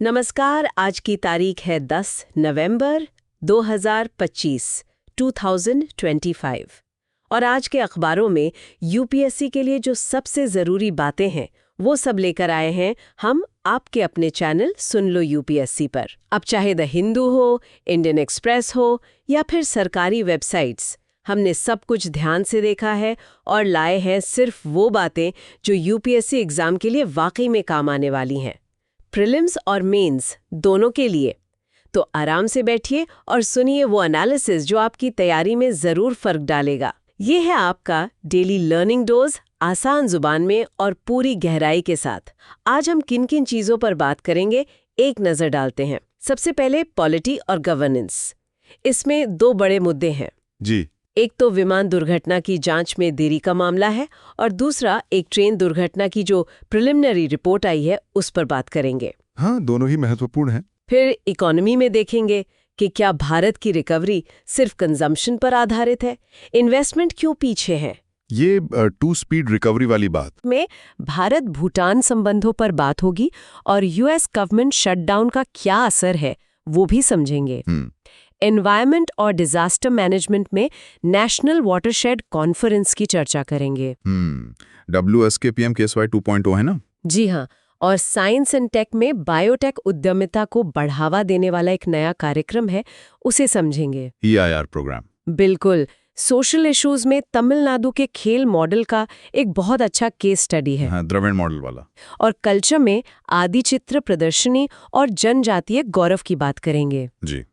नमस्कार। आज की तारीख है 10 नवंबर 2025 2025 और आज के अखबारों में यूपीएससी के लिए जो सबसे ज़रूरी बातें हैं वो सब लेकर आए हैं हम आपके अपने चैनल सुन लो यूपीएससी पर। अब चाहे द हिंदू हो, इंडियन एक्सप्रेस हो या फिर सरकारी वेबसाइट्स, हमने सब कुछ ध्यान से देखा है और लाए हैं सिर्फ वो बातें जो यूपीएससी एग्जाम के लिए वाकई में काम आने वाली हैं, प्रीलिम्स और मेंस दोनों के लिए। तो आराम से बैठिए और सुनिए वो एनालिसिस जो आपकी तैयारी में ज़रूर फ़र्क डालेगा। ये है आपका डेली लर्निंग डोज, आसान जुबान में और पूरी गहराई के साथ। आज हम किन किन चीज़ों पर बात करेंगे, एक नज़र डालते हैं। सबसे पहले पॉलिटी और गवर्नेंस। इसमें दो बड़े मुद्दे हैं जी। एक तो विमान दुर्घटना की जांच में देरी का मामला है और दूसरा एक ट्रेन दुर्घटना की जो प्रिलिमिनरी रिपोर्ट आई है उस पर बात करेंगे। हाँ, दोनों ही महत्वपूर्ण हैं। फिर इकोनॉमी में देखेंगे कि क्या भारत की रिकवरी सिर्फ कंजम्पशन पर आधारित है, इन्वेस्टमेंट क्यों पीछे है। ये टू स्पीड रिकवरी वाली बात में भारत भूटान संबंधों पर बात होगी और यूएस गवर्नमेंट शटडाउन का क्या असर है वो भी समझेंगे। एनवायरनमेंट और डिजास्टर मैनेजमेंट में नेशनल वाटरशेड कॉन्फ्रेंस की चर्चा करेंगे। WSKPM KSY 2.0 है ना? जी हाँ, और साइंस एंड टेक में बायोटेक उद्यमिता को बढ़ावा देने वाला एक नया कार्यक्रम है, उसे समझेंगे। EIR programme. बिल्कुल। सोशल इश्यूज में तमिलनाडु के खेल मॉडल का एक बहुत अच्छा केस स्टडी है। हाँ, द्रविड़ मॉडल वाला। और कल्चर में आदि चित्र प्रदर्शनी और जनजातीय गौरव की बात करेंगे। जी।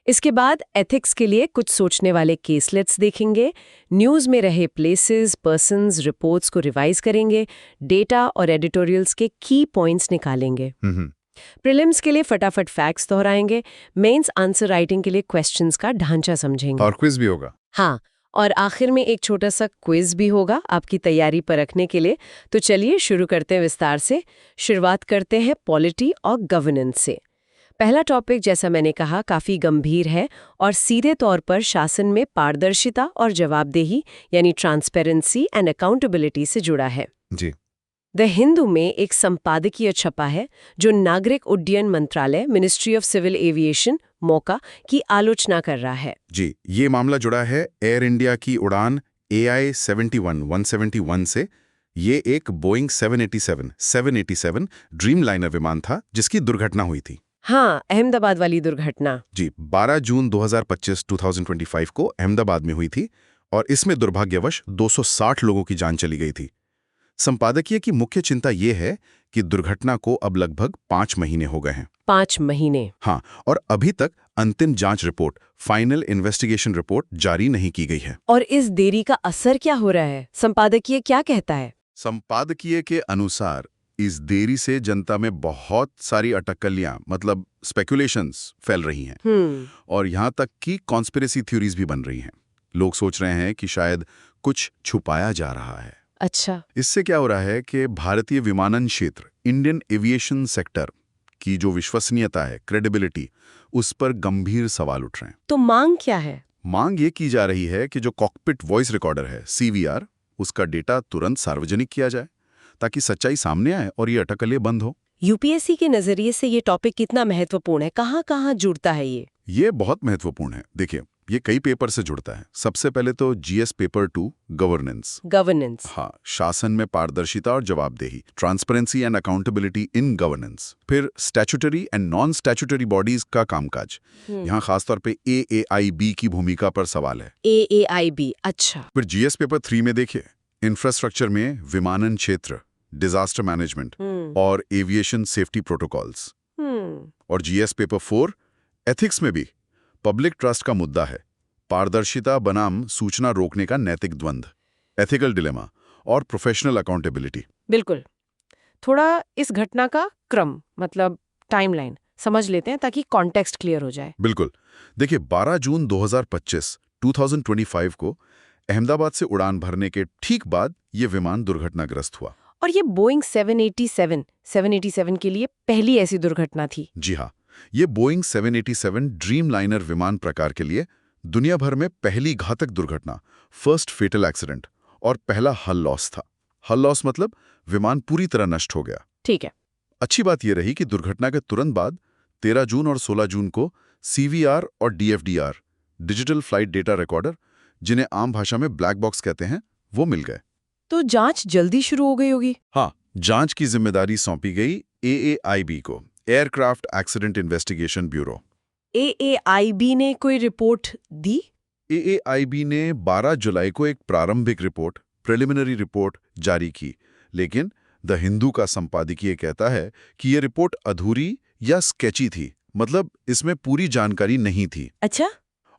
इसके बाद एथिक्स के लिए कुछ सोचने वाले केसलेट्स देखेंगे, न्यूज़ में रहे प्लेसेस, पर्सन्स, रिपोर्ट्स को रिवाइज करेंगे, डेटा और एडिटोरियल्स के की पॉइंट्स निकालेंगे। प्रीलिम्स के लिए फटाफट फैक्ट्स दोहराएंगे, मेंस आंसर राइटिंग के लिए क्वेश्चंस का ढांचा समझेंगे। और क्विज भी होगा। हाँ, और आखिर में एक छोटा सा क्विज भी होगा आपकी तैयारी परखने के लिए। तो चलिए शुरू करते हैं विस्तार से। शुरुआत करते हैं पॉलिटी और गवर्नेंस से। पहला टॉपिक, जैसा मैंने कहा, काफी गंभीर है और सीधे तौर पर शासन में पारदर्शिता और जवाबदेही यानी ट्रांसपेरेंसी एंड अकाउंटेबिलिटी से जुड़ा है। जी। द हिंदू में एक संपादकीय छपा है जो नागरिक उड्डयन मंत्रालय, मिनिस्ट्री ऑफ सिविल एविएशन, मोका की आलोचना कर रहा है। जी, ये मामला जुड़ा है एयर इंडिया की उड़ान AI 171 से। ये एक बोइंग 787 ड्रीमलाइनर विमान था जिसकी दुर्घटना हुई थी। हाँ, अहमदाबाद वाली दुर्घटना। जी, 12 जून 2025 को अहमदाबाद में हुई थी और इसमें दुर्भाग्यवश 260 लोगों की जान चली गई थी। संपादकीय की मुख्य चिंता ये है कि दुर्घटना को अब लगभग 5 महीने हो गए हैं। 5 महीने? हाँ, और अभी तक अंतिम जांच रिपोर्ट, फाइनल इन्वेस्टिगेशन रिपोर्ट जारी नहीं की गई है। और इस देरी का असर क्या हो रहा है? संपादकीय क्या कहता है? संपादकीय के अनुसार इस देरी से जनता में बहुत सारी अटकलियां, मतलब स्पेकुलेशंस फैल रही हैं। और यहाँ तक कि कॉन्स्पिरेसी थ्योरीज भी बन रही हैं। लोग सोच रहे हैं कि शायद कुछ छुपाया जा रहा है। अच्छा। इससे क्या हो रहा है कि भारतीय विमानन क्षेत्र, इंडियन एविएशन सेक्टर की जो विश्वसनीयता है, क्रेडिबिलिटी, उस पर गंभीर सवाल उठ रहे हैं। तो मांग क्या है? मांग ये की जा रही है कि जो कॉकपिट वॉइस रिकॉर्डर है, CVR, उसका डेटा तुरंत सार्वजनिक किया जाए ताकि सच्चाई सामने आए और ये अटकलें बंद हो। यूपीएससी के नजरिए से ये टॉपिक कितना महत्वपूर्ण है? कहाँ-कहाँ जुड़ता है ये? ये बहुत महत्वपूर्ण है। देखिए, ये कई पेपर से जुड़ता है। सबसे पहले तो GS पेपर 2, गवर्नेंस। हाँ, शासन में पारदर्शिता और जवाबदेही, transparency and accountability in governance. फिर statutory and non statutory bodies का कामकाज, यहाँ खासतौर पे AAIB की भूमिका पर सवाल है। AAIB, अच्छा। फिर GS पेपर 3 में देखिए, इंफ्रास्ट्रक्चर में विमानन क्षेत्र, डिजास्टर मैनेजमेंट और एविएशन सेफ्टी प्रोटोकॉल्स। और GS पेपर 4, एथिक्स में भी पब्लिक ट्रस्ट का मुद्दा है, पारदर्शिता बनाम सूचना रोकने का नैतिक द्वंद्व, एथिकल डिलेमा और प्रोफेशनल अकाउंटेबिलिटी। बिल्कुल। थोड़ा इस घटना का क्रम, मतलब टाइमलाइन समझ लेते हैं ताकि कॉन्टेक्स्ट क्लियर हो जाए। बिल्कुल। देखिए, 12 जून 2025 को अहमदाबाद से उड़ान भरने के ठीक बाद ये विमान दुर्घटनाग्रस्त हुआ। और ये बोइंग 787 के लिए पहली ऐसी दुर्घटना थी। जी हाँ, ये बोइंग 787 ड्रीमलाइनर विमान प्रकार के लिए दुनिया भर में पहली घातक दुर्घटना, फर्स्ट फेटल एक्सीडेंट और पहला हल लॉस था। हल लॉस मतलब विमान पूरी तरह नष्ट हो गया। ठीक है। अच्छी बात यह रही कि दुर्घटना के तुरंत बाद 13 जून और 16 जून को CVR और DFDR, digital flight data recorder, जिन्हें आम भाषा में ब्लैक बॉक्स कहते हैं, वो मिल गए। तो जांच जल्दी शुरू हो गई होगी। हाँ, जांच की जिम्मेदारी सौंपी गई AAIB को, aircraft accident investigation bureau. AAIB ने कोई रिपोर्ट दी? AAIB ने 12 जुलाई को एक प्रारंभिक रिपोर्ट, प्रिलिमिनरी रिपोर्ट जारी की, लेकिन द हिंदू का संपादकीय कहता है कि यह रिपोर्ट अधूरी या स्केची थी, मतलब इसमें पूरी जानकारी नहीं थी। अच्छा।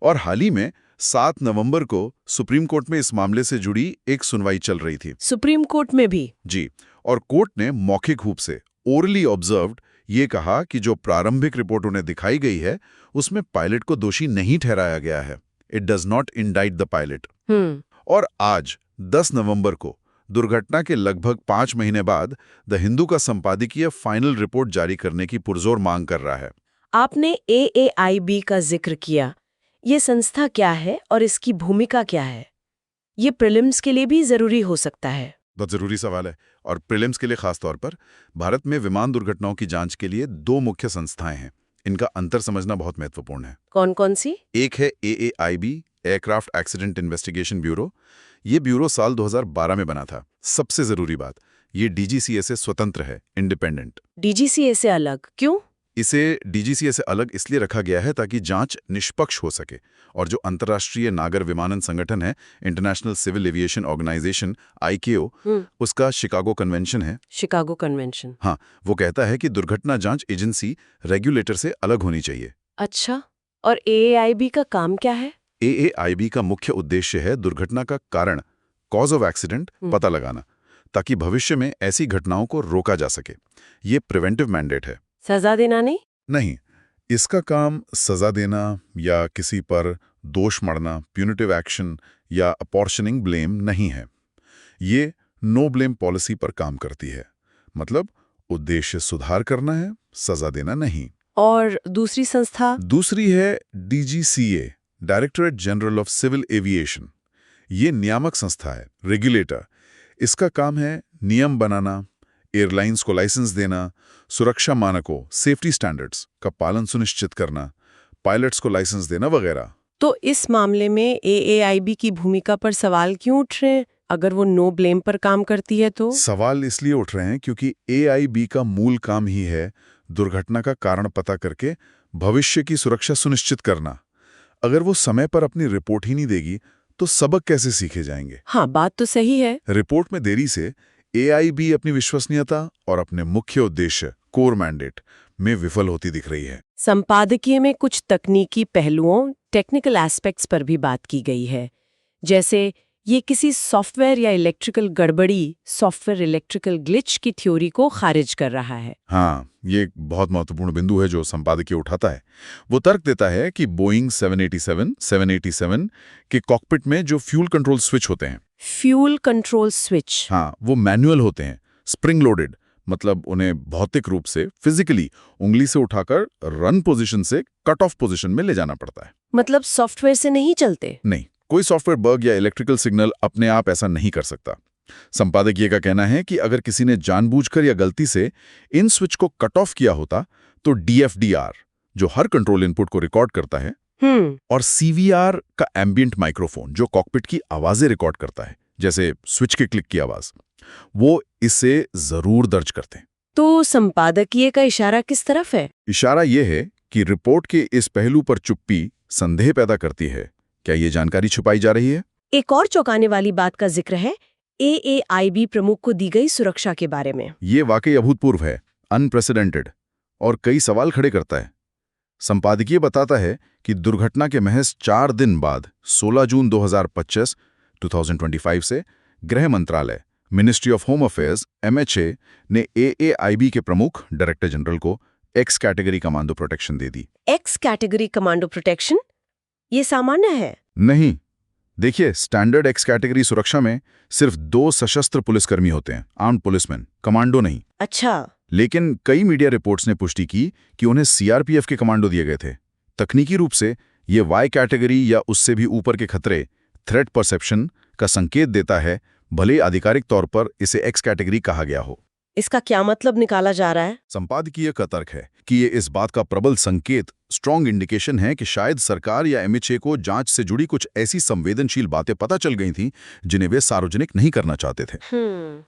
और हाल ही में 7 नवंबर को सुप्रीम कोर्ट में इस मामले से जुड़ी एक सुनवाई चल रही थी। सुप्रीम कोर्ट में भी? जी। और कोर्ट ने मौखिक रूप से, ओरली ऑब्जर्व्ड, ये कहा कि जो प्रारंभिक रिपोर्ट उन्हें दिखाई गई है उसमें पायलट को दोषी नहीं ठहराया गया है। It does not indict the pilot. और आज 10 नवंबर को, दुर्घटना के लगभग 5 महीने बाद, द हिंदू का संपादकीय फाइनल रिपोर्ट जारी करने की पुरजोर मांग कर रहा है। आपने AAIB का जिक्र किया। ये संस्था क्या है और इसकी भूमिका क्या है? ये प्रीलिम्स के लिए भी जरूरी हो सकता है। बहुत जरूरी सवाल है, और प्रीलिम्स के लिए खास तौर पर। भारत में विमान दुर्घटनाओं की जांच के लिए 2 मुख्य संस्थाएं हैं। इनका अंतर समझना बहुत महत्वपूर्ण है। कौन कौन सी? एक है AAIB, aircraft accident investigation bureau. ये ब्यूरो साल 2012 में बना था। सबसे जरूरी बात, ये DGCA से स्वतंत्र है, इंडिपेंडेंट। DGCA से अलग क्यों? इसे DGCA से अलग इसलिए रखा गया है ताकि जांच निष्पक्ष हो सके, और जो अंतर्राष्ट्रीय नागर विमानन संगठन है, International Civil Aviation Organization, ICAO, उसका शिकागो कन्वेंशन है। Chicago convention? हाँ, वो कहता है कि दुर्घटना जांच एजेंसी रेगुलेटर से अलग होनी चाहिए। अच्छा, और AAIB का काम क्या है? AAIB का मुख्य उद्देश्य है दुर्घटना का कारण, कॉज ऑफ एक्सीडेंट, पता लगाना, ताकि भविष्य में ऐसी घटनाओं को रोका जा सके। ये प्रिवेंटिव मैंडेट है। सजा देना नहीं? इसका काम सजा देना या किसी पर दोष मढ़ना, प्यूनिटिव एक्शन या अपॉर्शनिंग ब्लेम नहीं है। ये नो ब्लेम पॉलिसी पर काम करती है। मतलब उद्देश्य सुधार करना है, सजा देना नहीं। और दूसरी संस्था? दूसरी है DGCA, directorate general of civil aviation. ये नियामक संस्था है, रेगुलेटर। इसका काम है नियम बनाना, एयरलाइंस को लाइसेंस देना, सुरक्षा मानकों, सेफ्टी स्टैंडर्ड्स का पालन सुनिश्चित करना, पायलट्स को लाइसेंस देना वगैरह। तो इस मामले में AAIB की भूमिका पर सवाल क्यों उठ रहे हैं? अगर वो नो ब्लेम पर काम करती है तो? सवाल इसलिए उठ रहे हैं क्योंकि AAIB का मूल काम ही है दुर्घटना का कारण पता करके भविष्य की सुरक्षा सुनिश्चित करना। अगर वो समय पर अपनी रिपोर्ट ही नहीं देगी तो सबक कैसे सीखे जाएंगे? हाँ, बात तो सही है। रिपोर्ट में देरी से AAIB अपनी विश्वसनीयता और अपने मुख्य उद्देश्य, कोर मैंडेट, में विफल होती दिख रही है। संपादकीय में कुछ तकनीकी पहलुओं, टेक्निकल एस्पेक्ट्स पर भी बात की गई है, जैसे ये किसी सॉफ्टवेयर या इलेक्ट्रिकल गड़बड़ी, सॉफ्टवेयर इलेक्ट्रिकल ग्लिच की थ्योरी को खारिज कर रहा है। हाँ, ये एक बहुत महत्वपूर्ण बिंदु है जो संपादकीय उठाता है। वो तर्क देता है कि बोइंग 787 के कॉकपिट में जो फ्यूल कंट्रोल स्विच होते हैं, फ्यूल कंट्रोल स्विच, हाँ, वो मैनुअल होते हैं, स्प्रिंग लोडेड, मतलब उन्हें भौतिक रूप से, फिजिकली उंगली से उठाकर रन पोजीशन से कट ऑफ पोजीशन में ले जाना पड़ता है। मतलब सॉफ्टवेयर से नहीं चलते? नहीं, कोई सॉफ्टवेयर बग या इलेक्ट्रिकल सिग्नल अपने आप ऐसा नहीं कर सकता। संपादकीय का कहना है कि अगर किसी ने जानबूझकर या गलती से इन स्विच को कट ऑफ किया होता तो DFDR, जो हर कंट्रोल इनपुट को रिकॉर्ड करता है, और CVR का एम्बिएंट माइक्रोफोन, जो कॉकपिट की आवाजें रिकॉर्ड करता है, जैसे स्विच के क्लिक की आवाज, वो इसे जरूर दर्ज करते हैं। तो संपादकीय का इशारा किस तरफ है? इशारा यह है कि रिपोर्ट के इस पहलू पर चुप्पी संदेह पैदा करती है। क्या ये जानकारी छुपाई जा रही है? एक और चौंकाने वाली बात का जिक्र है AAIB प्रमुख को दी गई सुरक्षा के बारे में। ये वाकई अभूतपूर्व है, अनप्रेसिडेंटेड, और कई सवाल खड़े करता है। संपादकीय बताता है कि दुर्घटना के महज 4 दिन बाद 16 जून 2025 से गृह मंत्रालय, ministry of home affairs, MHA, ने AAIB के प्रमुख डायरेक्टर जनरल को X कैटेगरी कमांडो प्रोटेक्शन दे दी। X category commando protection? ये सामान्य है? नहीं। देखिए, स्टैंडर्ड X कैटेगरी सुरक्षा में सिर्फ 2 सशस्त्र पुलिसकर्मी होते हैं, आर्म्ड पुलिसमैन, कमांडो नहीं। अच्छा। लेकिन कई मीडिया रिपोर्ट्स ने पुष्टि की कि उन्हें CRPF के कमांडो दिए गए थे। तकनीकी रूप से ये Y कैटेगरी या उससे भी ऊपर के खतरे, थ्रेट परसेप्शन, का संकेत देता है, भले आधिकारिक तौर पर इसे X कैटेगरी कहा गया हो। इसका क्या मतलब निकाला जा रहा है? संपादकीय का तर्क है कि ये इस बात का प्रबल संकेत, स्ट्रॉन्ग इंडिकेशन है कि शायद सरकार या एमएचए को जांच से जुड़ी कुछ ऐसी संवेदनशील बातें पता चल गई थीं जिन्हें वे सार्वजनिक नहीं करना चाहते थे।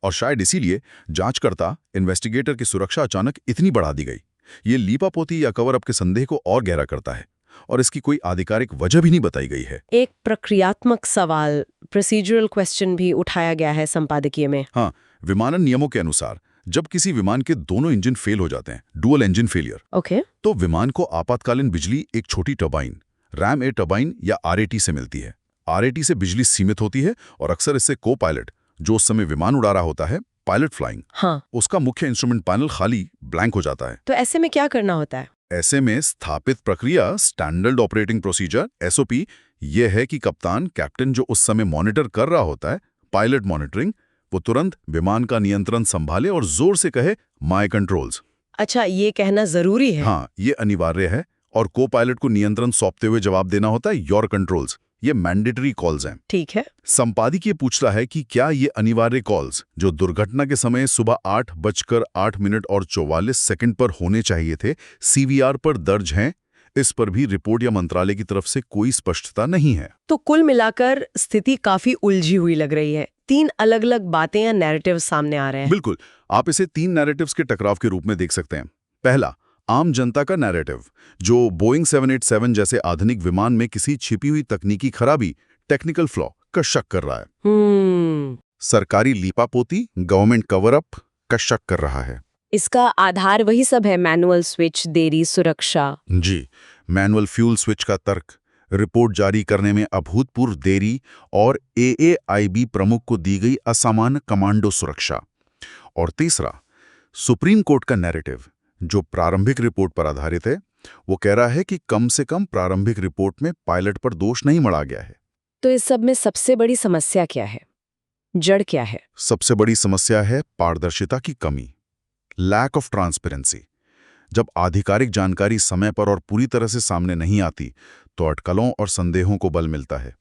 और शायद इसीलिए जांचकर्ता, इन्वेस्टिगेटर की सुरक्षा अचानक इतनी बढ़ा दी गई। ये लीपापोती या कवर अप के संदेह को और गहरा करता है, और इसकी कोई आधिकारिक वजह भी नहीं बताई गई है। एक प्रक्रियात्मक सवाल, प्रोसीजरल क्वेश्चन भी उठाया गया है संपादकीय में। हाँ, विमानन नियमों के अनुसार जब किसी विमान के दोनों इंजन फेल हो जाते हैं, डुअल इंजन फेलियर, ओके। तो विमान को आपातकालीन बिजली एक छोटी टरबाइन, रैम ए टरबाइन या आरएटी से मिलती है। आरएटी से बिजली सीमित होती है और अक्सर इससे को पायलट, जो उस समय विमान उड़ा रहा होता है, पायलट फ्लाइंग, हाँ, उसका मुख्य इंस्ट्रूमेंट पैनल खाली ब्लैंक हो जाता है। तो ऐसे में क्या करना होता है? ऐसे में स्थापित प्रक्रिया, स्टैंडर्ड ऑपरेटिंग प्रोसीजर एसओपी, यह है कि कप्तान, कैप्टन जो उस समय मॉनिटर कर रहा होता है, पायलट मॉनिटरिंग, वो तुरंत विमान का नियंत्रण संभाले और जोर से कहे माय कंट्रोल्स। अच्छा, ये कहना जरूरी है? हाँ, ये अनिवार्य है, और को पायलट को नियंत्रण सौंपते हुए जवाब देना होता है योर कंट्रोल्स। ये मैंडेटरी कॉल्स हैं। ठीक है। संपादकीय पूछता है कि क्या ये अनिवार्य कॉल्स, जो दुर्घटना के समय सुबह 8:08 पर होने चाहिए थे, सीवीआर पर दर्ज हैं? इस पर भी रिपोर्ट या मंत्रालय की तरफ से कोई स्पष्टता नहीं है। तो कुल मिलाकर स्थिति काफी उलझी हुई लग रही है। 3 अलग-अलग बातें या नैरेटिव सामने आ रहे हैं। बिल्कुल, आप इसे 3 नैरेटिव्स के टकराव के रूप में देख सकते हैं। पहला, आम जनता का नैरेटिव, जो बोइंग 787 जैसे आधुनिक विमान में किसी छिपी हुई तकनीकी खराबी, टेक्निकल फ्लॉ का शक कर रहा है। सरकारी लीपापोती, गवर्नमेंट कवर अप का शक कर रहा है। इसका आधार वही सब है, मैनुअल स्विच, देरी, सुरक्षा। जी, मैनुअल फ्यूल स्विच का तर्क, रिपोर्ट जारी करने में अभूतपूर्व देरी और एएआईबी प्रमुख को दी गई असामान्य कमांडो सुरक्षा। और तीसरा, सुप्रीम कोर्ट का नैरेटिव, जो प्रारंभिक रिपोर्ट पर आधारित है। वो कह रहा है कि कम से कम प्रारंभिक रिपोर्ट में पायलट पर दोष नहीं मढ़ा गया है। तो इस सब में सबसे बड़ी समस्या क्या है? जड़ क्या है? सबसे बड़ी समस्या है पारदर्शिता की कमी, लैक ऑफ ट्रांसपेरेंसी। जब आधिकारिक जानकारी समय पर और पूरी तरह से सामने नहीं आती, तो अटकलों और संदेहों को बल मिलता है।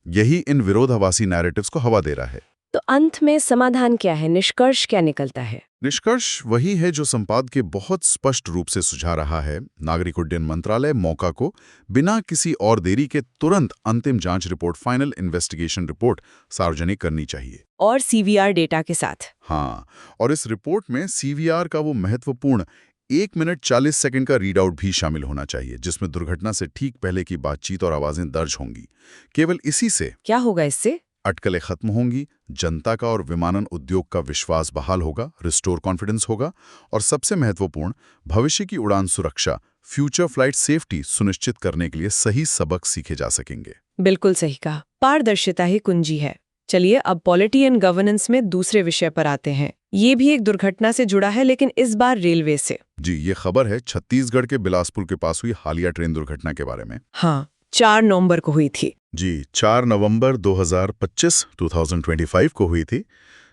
यही इन विरोधाभासी नैरेटिव्स को हवा दे रहा है। तो अंत में समाधान क्या है? निष्कर्ष क्या निकलता है? निष्कर्ष वही है जो संपादकीय बहुत स्पष्ट रूप से सुझा रहा है। नागरिक उड्डयन मंत्रालय मौका को बिना किसी और देरी के तुरंत अंतिम जांच रिपोर्ट, फाइनल इन्वेस्टिगेशन रिपोर्ट सार्वजनिक करनी चाहिए। और सीवीआर डेटा के साथ। हाँ, और इस रिपोर्ट में सीवीआर का वो महत्वपूर्ण 1 मिनट 40 सेकंड का रीडआउट भी शामिल होना चाहिए, जिसमें दुर्घटना से ठीक पहले की बातचीत और आवाजें दर्ज होंगी। केवल इसी से क्या होगा? इससे अटकलें खत्म होंगी, जनता का और विमानन उद्योग का विश्वास बहाल होगा, रिस्टोर कॉन्फिडेंस होगा, और सबसे महत्वपूर्ण, भविष्य की उड़ान सुरक्षा, फ्यूचर फ्लाइट सेफ्टी सुनिश्चित करने के लिए सही सबक सीखे जा सकेंगे। बिल्कुल सही कहा। पारदर्शिता ही कुंजी है। चलिए अब पॉलिटी एंड गवर्नेंस में दूसरे विषय पर आते हैं। ये भी एक दुर्घटना से जुड़ा है, लेकिन इस बार रेलवे से। जी, ये खबर है छत्तीसगढ़ के बिलासपुर के पास हुई हालिया ट्रेन दुर्घटना के बारे में। हाँ, 4 नवंबर को हुई थी। जी, 4 नवंबर 2025 को हुई थी,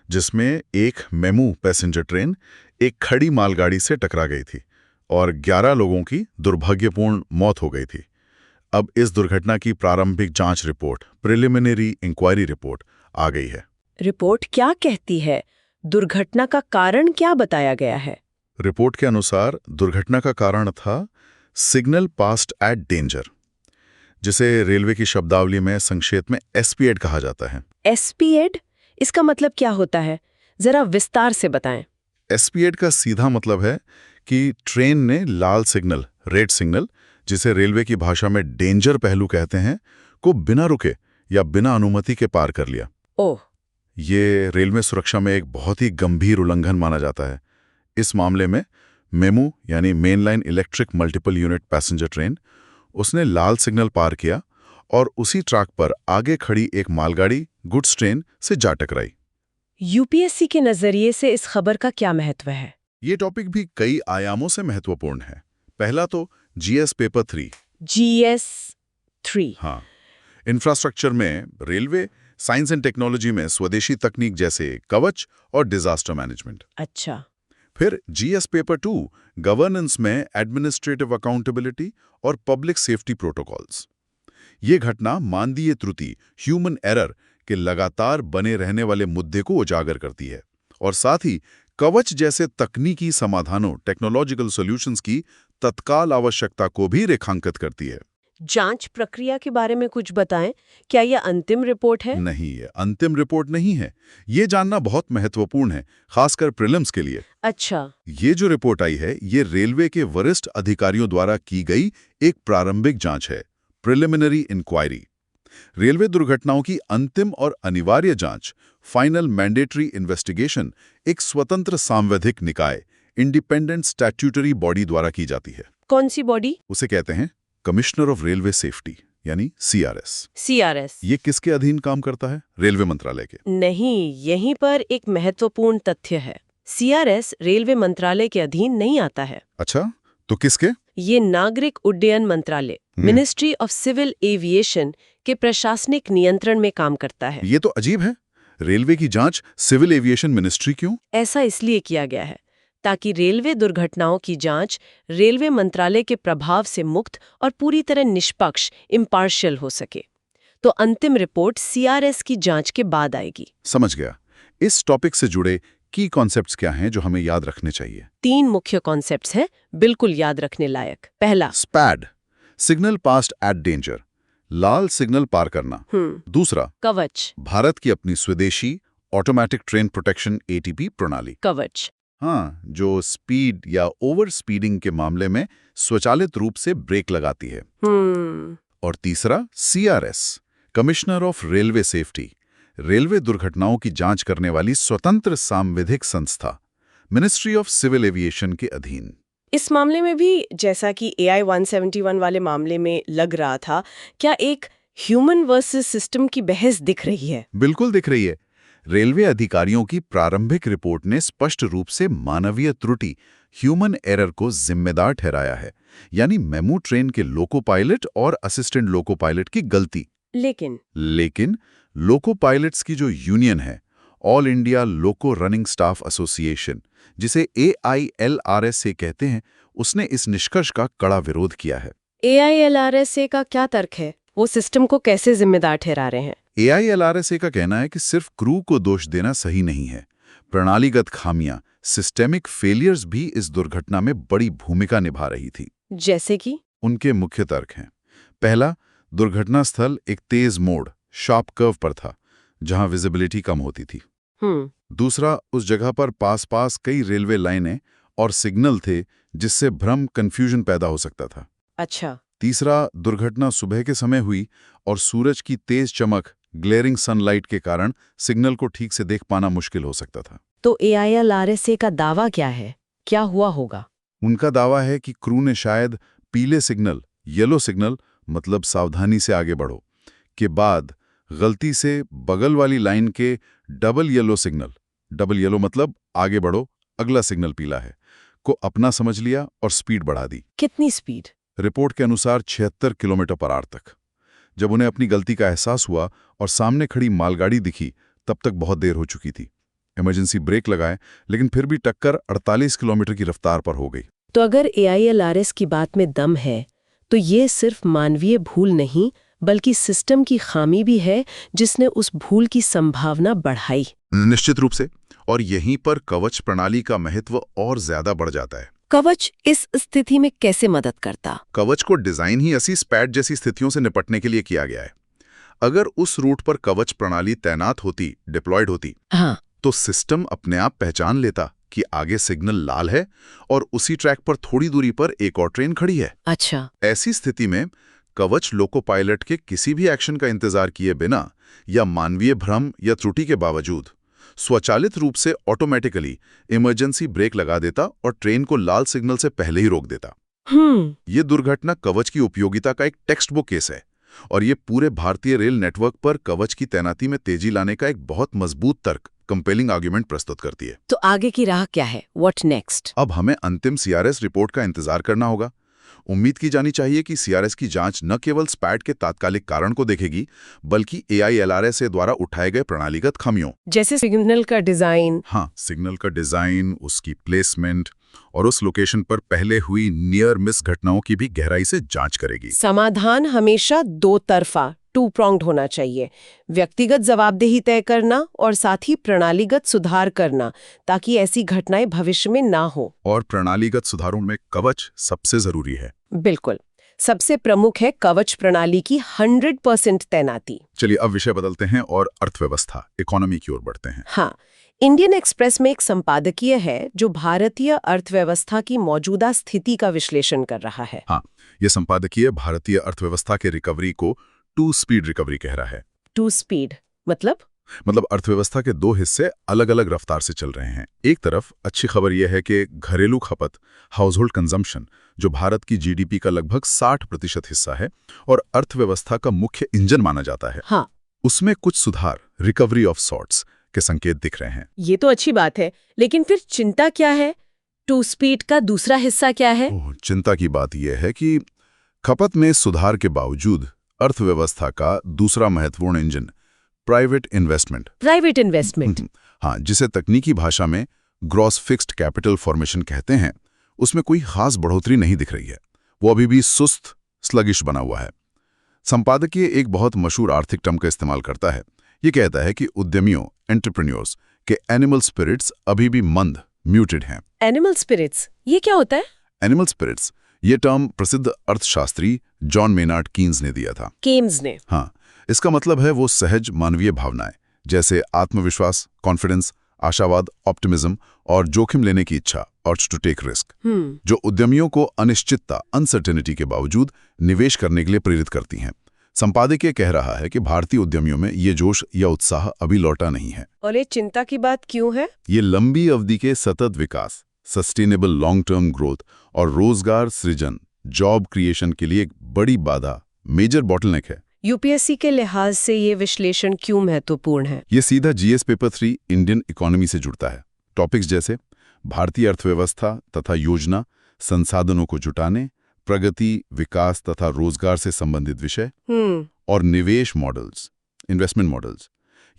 जिसमें एक मेमू पैसेंजर ट्रेन एक खड़ी मालगाड़ी से टकरा गई थी और 11 लोगों की दुर्भाग्यपूर्ण मौत हो गई थी। अब इस दुर्घटना की प्रारंभिक जांच रिपोर्ट, प्रिलिमिनरी इंक्वायरी रिपोर्ट आ गई है। रिपोर्ट क्या कहती है? दुर्घटना का कारण क्या बताया गया है? रिपोर्ट के अनुसार दुर्घटना का कारण था सिग्नल पास्ट एट डेंजर, जिसे रेलवे की शब्दावली में संक्षेप में एसपीएड कहा जाता है। एसपीएड? इसका मतलब क्या होता है? जरा विस्तार से बताएं। एसपीएड का सीधा मतलब है कि ट्रेन ने लाल सिग्नल, रेड सिग्नल, जिसे रेलवे की भाषा में डेंजर पहलू कहते हैं, को बिना रुके या बिना अनुमति के पार कर लिया। ओह, ये रेलवे सुरक्षा में एक बहुत ही गंभीर उल्लंघन माना जाता है। इस मामले में मेमू यानी main line electric multiple unit passenger train, उसने लाल सिग्नल पार किया और उसी ट्रैक पर आगे खड़ी एक मालगाड़ी गुड्स ट्रेन से जा टकराई। यूपीएससी के नजरिए से इस खबर का क्या महत्व है? ये टॉपिक भी कई आयामों से महत्वपूर्ण है। पहला तो जीएस पेपर 3। GS3। हाँ, इंफ्रास्ट्रक्चर में रेलवे, साइंस एंड टेक्नोलॉजी में स्वदेशी तकनीक जैसे कवच और डिजास्टर मैनेजमेंट। अच्छा। फिर जीएस पेपर 2, गवर्नेंस में एडमिनिस्ट्रेटिव अकाउंटेबिलिटी और पब्लिक सेफ्टी प्रोटोकॉल्स। ये घटना मानवीय त्रुटि, ह्यूमन एरर के लगातार बने रहने वाले मुद्दे को उजागर करती है और साथ ही कवच जैसे तकनीकी समाधानों टेक्नोलॉजिकल सॉल्यूशंस की तत्काल आवश्यकता को भी रेखांकित करती है। जांच प्रक्रिया के बारे में कुछ बताएं। क्या यह अंतिम रिपोर्ट है? नहीं, ये अंतिम रिपोर्ट नहीं है। ये जानना बहुत महत्वपूर्ण है, खासकर प्रीलिम्स के लिए। अच्छा। ये जो रिपोर्ट आई है, ये रेलवे के वरिष्ठ अधिकारियों द्वारा की गई एक प्रारंभिक जांच है, प्रिलिमिनरी इंक्वायरी। रेलवे दुर्घटनाओं की अंतिम और अनिवार्य जांच, फाइनल मैंडेटरी इन्वेस्टिगेशन, एक स्वतंत्र सांवैधिक निकाय, इंडिपेंडेंट स्टैट्यूटरी बॉडी द्वारा की जाती है। कौन सी बॉडी? उसे कहते हैं कमिश्नर ऑफ रेलवे सेफ्टी, यानी सीआरएस। सीआरएस। ये किसके अधीन काम करता है? रेलवे मंत्रालय के। नहीं, यहीं पर एक महत्वपूर्ण तथ्य है। सीआरएस रेलवे मंत्रालय के अधीन नहीं आता है। अच्छा, तो किसके? ये नागरिक उड्डयन मंत्रालय, मिनिस्ट्री ऑफ सिविल एविएशन के प्रशासनिक नियंत्रण में काम करता है। ये तो अजीब है। रेलवे की जांच सिविल एविएशन मिनिस्ट्री क्यों? ऐसा इसलिए किया गया है ताकि रेलवे दुर्घटनाओं की जांच रेलवे मंत्रालय के प्रभाव से मुक्त और पूरी तरह निष्पक्ष, इम्पार्शियल हो सके। तो अंतिम रिपोर्ट सीआरएस की जांच के बाद आएगी। समझ गया। इस टॉपिक से जुड़े की कॉन्सेप्ट्स क्या हैं जो हमें याद रखने चाहिए? 3 मुख्य कॉन्सेप्ट्स हैं, बिल्कुल याद रखने लायक। पहला, स्पैड, signal passed at danger, Lal signal पार करना। दूसरा, कवच, भारत की अपनी स्वदेशी ऑटोमेटिक ट्रेन प्रोटेक्शन एटीपी प्रणाली। कवच। हाँ, जो स्पीड या ओवर स्पीडिंग के मामले में स्वचालित रूप से ब्रेक लगाती है। और तीसरा, CRS, commissioner of railway safety, railway दुर्घटनाओं की जांच करने वाली स्वतंत्र सांविधिक संस्था, मिनिस्ट्री ऑफ सिविल एविएशन के अधीन। इस मामले में भी जैसा कि AI 171 वाले मामले में लग रहा था, क्या एक ह्यूमन वर्सेस सिस्टम की बहस दिख रही है? बिल्कुल दिख रही है। रेलवे अधिकारियों की प्रारंभिक रिपोर्ट ने स्पष्ट रूप से मानवीय त्रुटि, ह्यूमन एरर को जिम्मेदार ठहराया है, यानी मेमू ट्रेन के लोको पायलट और असिस्टेंट लोको पायलट की गलती। लेकिन लोको पायलट्स की जो यूनियन है, ऑल इंडिया लोको रनिंग स्टाफ एसोसिएशन, जिसे AILRSA कहते हैं, उसने इस निष्कर्ष का कड़ा विरोध किया है। AILRSA का क्या तर्क है? वो सिस्टम को कैसे जिम्मेदार ठहरा रहे हैं? AILRSA का कहना है कि सिर्फ क्रू को दोष देना सही नहीं है। प्रणालीगत खामियां, सिस्टेमिक फेलियर्स भी इस दुर्घटना में बड़ी भूमिका निभा रही थी। जैसे कि? उनके मुख्य तर्क हैं। पहला, दुर्घटना स्थल एक तेज मोड़, शार्प कर्व पर था, जहां विजिबिलिटी कम होती थी। दूसरा, उस जगह पर पास कई रेलवे लाइनें और सिग्नल थे, जिससे भ्रम, कंफ्यूजन पैदा हो सकता था। अच्छा। तीसरा, दुर्घटना सुबह के समय हुई और सूरज की तेज चमक, ग्लेयरिंग सनलाइट के कारण सिग्नल को ठीक से देख पाना मुश्किल हो सकता था। तो AILRSA का दावा क्या है? क्या हुआ होगा? उनका दावा है कि क्रू ने शायद पीले सिग्नल, येलो सिग्नल मतलब सावधानी से आगे बढ़ो, के बाद गलती से बगल वाली लाइन के double yellow signal, double yellow मतलब आगे बढ़ो, अगला सिग्नल पीला है, को अपना समझ लिया और स्पीड बढ़ा दी। कितनी स्पीड? रिपोर्ट के अनुसार 76 किलोमीटर पर आवर तक। जब उन्हें अपनी गलती का एहसास हुआ और सामने खड़ी मालगाड़ी दिखी, तब तक बहुत देर हो चुकी थी। इमरजेंसी ब्रेक लगाए, लेकिन फिर भी टक्कर 48 किलोमीटर की रफ्तार पर हो गई। तो अगर AILRS की बात में दम है, तो ये सिर्फ मानवीय भूल नहीं, बल्कि सिस्टम की खामी भी है, जिसने उस भूल की संभावना बढ़ाई। निश्चित रूप से। और यहीं पर कवच प्रणाली का महत्व और ज्यादा बढ़ जाता है। कवच इस स्थिति में कैसे मदद करता? कवच को डिजाइन ही ऐसी स्पैड जैसी स्थितियों से निपटने के लिए किया गया है। अगर उस रूट पर कवच प्रणाली तैनात होती, डिप्लॉयड होती, हाँ, तो सिस्टम अपने आप पहचान लेता कि आगे सिग्नल लाल है और उसी ट्रैक पर थोड़ी दूरी पर एक और ट्रेन खड़ी है। अच्छा। ऐसी स्थिति में कवच लोको पायलट के किसी भी एक्शन का इंतजार किए बिना या मानवीय भ्रम या त्रुटि के बावजूद स्वचालित रूप से ऑटोमेटिकली इमरजेंसी ब्रेक लगा देता और ट्रेन को लाल सिग्नल से पहले ही रोक देता। ये दुर्घटना कवच की उपयोगिता का एक टेक्स्ट बुक केस है और ये पूरे भारतीय रेल नेटवर्क पर कवच की तैनाती में तेजी लाने का एक बहुत मजबूत तर्क, कंपेलिंग आर्गुमेंट प्रस्तुत करती है। तो आगे की राह क्या है? What next? अब हमें अंतिम सीआरएस रिपोर्ट का इंतजार करना होगा। उम्मीद की जानी चाहिए कि सीआरएस की जांच न केवल स्पैड के तात्कालिक कारण को देखेगी, बल्कि AILRSA द्वारा उठाए गए प्रणालीगत खामियों, जैसे सिग्नल का डिजाइन, सिग्नल का डिजाइन, उसकी प्लेसमेंट और उस लोकेशन पर पहले हुई नियर मिस घटनाओं की भी गहराई से जांच करेगी। समाधान हमेशा दो तरफा, टू प्रॉन्ग्ड होना चाहिए। व्यक्तिगत जवाबदेही तय करना और साथ ही प्रणालीगत सुधार करना, ताकि ऐसी घटनाएं भविष्य में ना हो। और प्रणालीगत सुधारों में कवच सबसे जरूरी है। बिल्कुल। सबसे प्रमुख है कवच प्रणाली की 100% तैनाती। चलिए अब विषय बदलते हैं और अर्थव्यवस्था, इकोनॉमी की ओर बढ़ते हैं। हाँ, इंडियन एक्सप्रेस में एक संपादकीय है जो भारतीय अर्थव्यवस्था की मौजूदा स्थिति का विश्लेषण कर रहा है। हाँ, ये संपादकीय भारतीय अर्थव्यवस्था के रिकवरी को टू स्पीड रिकवरी कह रहा है। टू स्पीड मतलब अर्थव्यवस्था के दो हिस्से अलग अलग रफ्तार से चल रहे हैं। एक तरफ अच्छी खबर यह है कि घरेलू खपत, हाउसहोल्ड कंजम्पशन, जो भारत की जीडीपी का लगभग 60% हिस्सा है और अर्थव्यवस्था का मुख्य इंजन माना जाता है, हाँ, उसमें कुछ सुधार, रिकवरी ऑफ सॉर्ट्स के संकेत दिख रहे हैं। ये तो अच्छी बात है, लेकिन फिर चिंता क्या है? टू स्पीड का दूसरा हिस्सा क्या है? चिंता की बात यह है कि खपत में सुधार के बावजूद अर्थव्यवस्था का दूसरा महत्वपूर्ण इंजन प्राइवेट इन्वेस्टमेंट, हाँ, जिसे तकनीकी भाषा में ग्रॉस फिक्स्ड कैपिटल फॉर्मेशन कहते हैं, उसमें कोई खास बढ़ोतरी नहीं दिख रही है। वो अभी भी सुस्त, स्लगिश बना हुआ है। संपादकीय एक बहुत मशहूर आर्थिक टर्म का इस्तेमाल करता है। ये कहता है कि उद्यमियों, एंटरप्रेन्योर्स के एनिमल स्पिरिट्स अभी भी मंद, म्यूटेड हैं। एनिमल स्पिरिट्स, ये क्या होता है? एनिमल स्पिरिट्स, ये टर्म प्रसिद्ध अर्थशास्त्री जॉन मेनार्ड कीन्स ने दिया था। कीन्स ने? हाँ, इसका मतलब है वो सहज मानवीय भावनाएं, जैसे आत्मविश्वास, कॉन्फिडेंस, आशावाद, ऑप्टिमिज्म और जोखिम लेने की इच्छा, अर्ज टू टेक रिस्क, जो उद्यमियों को अनिश्चितता, अनसर्टेनिटी के बावजूद निवेश करने के लिए प्रेरित करती हैं। संपादकीय कह रहा है कि भारतीय उद्यमियों में ये जोश या उत्साह अभी लौटा नहीं है। और ये चिंता की बात क्यों है? ये लंबी अवधि के सतत विकास, सस्टेनेबल लॉन्ग टर्म ग्रोथ और रोजगार सृजन, जॉब क्रिएशन के लिए एक बड़ी बाधा, मेजर बॉटलनेक है। यूपीएससी के लिहाज से ये विश्लेषण क्यों महत्वपूर्ण है? ये सीधा जीएस पेपर 3 इंडियन इकोनॉमी से जुड़ता है। टॉपिक्स जैसे भारतीय अर्थव्यवस्था तथा योजना, संसाधनों को जुटाने, प्रगति, विकास तथा रोजगार से संबंधित विषय और निवेश मॉडल्स, इन्वेस्टमेंट मॉडल्स।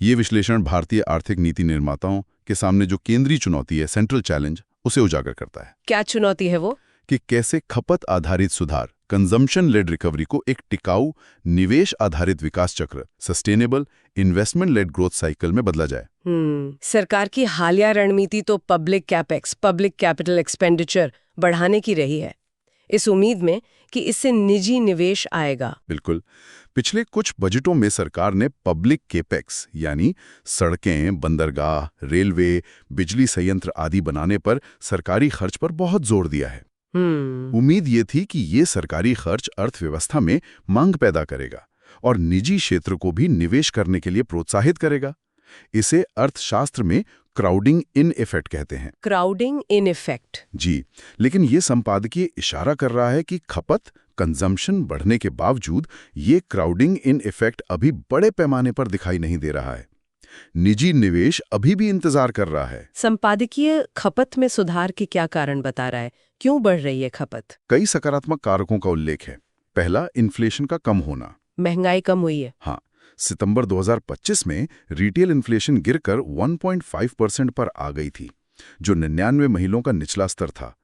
ये विश्लेषण भारतीय आर्थिक नीति निर्माताओं के सामने जो केंद्रीय चुनौती है, सेंट्रल चैलेंज, उसे उजागर करता है। क्या चुनौती है वो? कि कैसे खपत आधारित सुधार, कंजम्पशन लेड रिकवरी को एक टिकाऊ, निवेश आधारित विकास चक्र, sustainable investment led growth cycle में बदला जाए। सरकार की हालिया रणनीति तो public capex, public capital expenditure बढ़ाने की रही है, इस उम्मीद में कि इससे निजी निवेश आएगा। बिल्कुल। पिछले कुछ बजटों में सरकार ने पब्लिक केपेक्स यानी सड़कें, बंदरगाह, रेलवे, बिजली संयंत्र आदि बनाने पर सरकारी खर्च पर बहुत जोर दिया है। उम्मीद ये थी कि ये सरकारी खर्च अर्थव्यवस्था में मांग पैदा करेगा और निजी क्षेत्र को भी निवेश करने के लिए प्रोत्साहित करेगा। इसे अर्थशास्त्र में क्राउडिंग इन इफेक्ट कहते हैं। Crowding in effect? जी, लेकिन ये संपादकीय इशारा कर रहा है कि खपत, कंजम्पशन बढ़ने के बावजूद ये क्राउडिंग इन इफेक्ट अभी बड़े पैमाने पर दिखाई नहीं दे रहा है। निजी निवेश अभी भी इंतजार कर रहा है। संपादकीय खपत में सुधार के क्या कारण बता रहा है? क्यों बढ़ रही है खपत? कई सकारात्मक कारकों का उल्लेख है। पहला, इन्फ्लेशन का कम होना। महंगाई कम हुई है। हाँ, सितंबर 2025 में रिटेल इन्फ्लेशन गिरकर 1.5% पर आ गई थी, जो 99 महीनों का निचला स्तर था।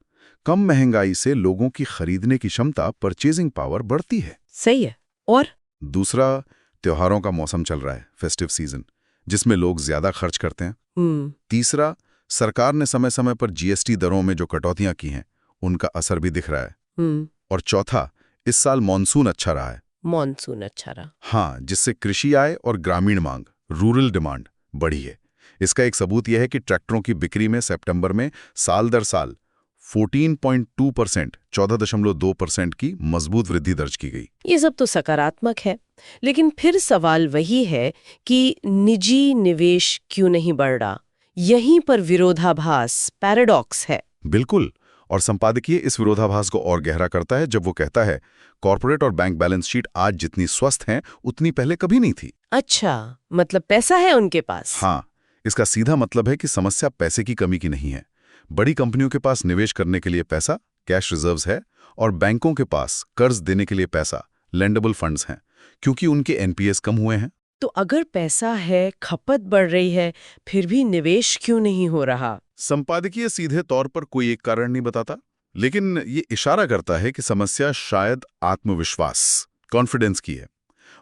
कम महंगाई से लोगों की खरीदने की क्षमता, परचेजिंग पावर बढ़ती है। सही है। और दूसरा, त्योहारों का मौसम चल रहा है, फेस्टिव सीजन, जिसमें लोग ज्यादा खर्च करते हैं। तीसरा, सरकार ने समय समय पर जीएसटी दरों में जो कटौतियां की हैं, उनका असर भी दिख रहा है। और चौथा, इस साल मॉनसून अच्छा रहा है। मॉनसून अच्छा रहा? हाँ, जिससे कृषि आय और ग्रामीण मांग, रूरल डिमांड, बढ़ी है। इसका एक सबूत यह है कि ट्रैक्टरों की बिक्री में सितंबर में साल दर साल 14.2%, 14.2% की मजबूत वृद्धि दर्ज की गई। ये सब तो सकारात्मक है, लेकिन फिर सवाल वही है कि निजी निवेश क्यों नहीं बढ़ रहा? यहीं पर विरोधाभास, पैराडॉक्स है। बिल्कुल, और संपादकीय इस विरोधाभास को और गहरा करता है जब वो कहता है, कॉर्पोरेट और बैंक बैलेंस शीट आज जितनी स्वस्थ हैं, उतनी पहले कभी नहीं थी। अच्छा, मतलब पैसा है उनके पास? हाँ, इसका सीधा मतलब है कि समस्या पैसे की कमी की नहीं है। बड़ी कंपनियों के पास निवेश करने के लिए पैसा, कैश रिजर्व्स है, और बैंकों के पास कर्ज देने के लिए पैसा, लेंडेबल फंड्स हैं, क्योंकि उनके एनपीएस कम हुए हैं। तो अगर पैसा है, खपत बढ़ रही है, फिर भी निवेश क्यों नहीं हो रहा? संपादकीय सीधे तौर पर कोई एक कारण नहीं बताता, लेकिन ये इशारा करता है कि समस्या शायद आत्मविश्वास, कॉन्फिडेंस की है।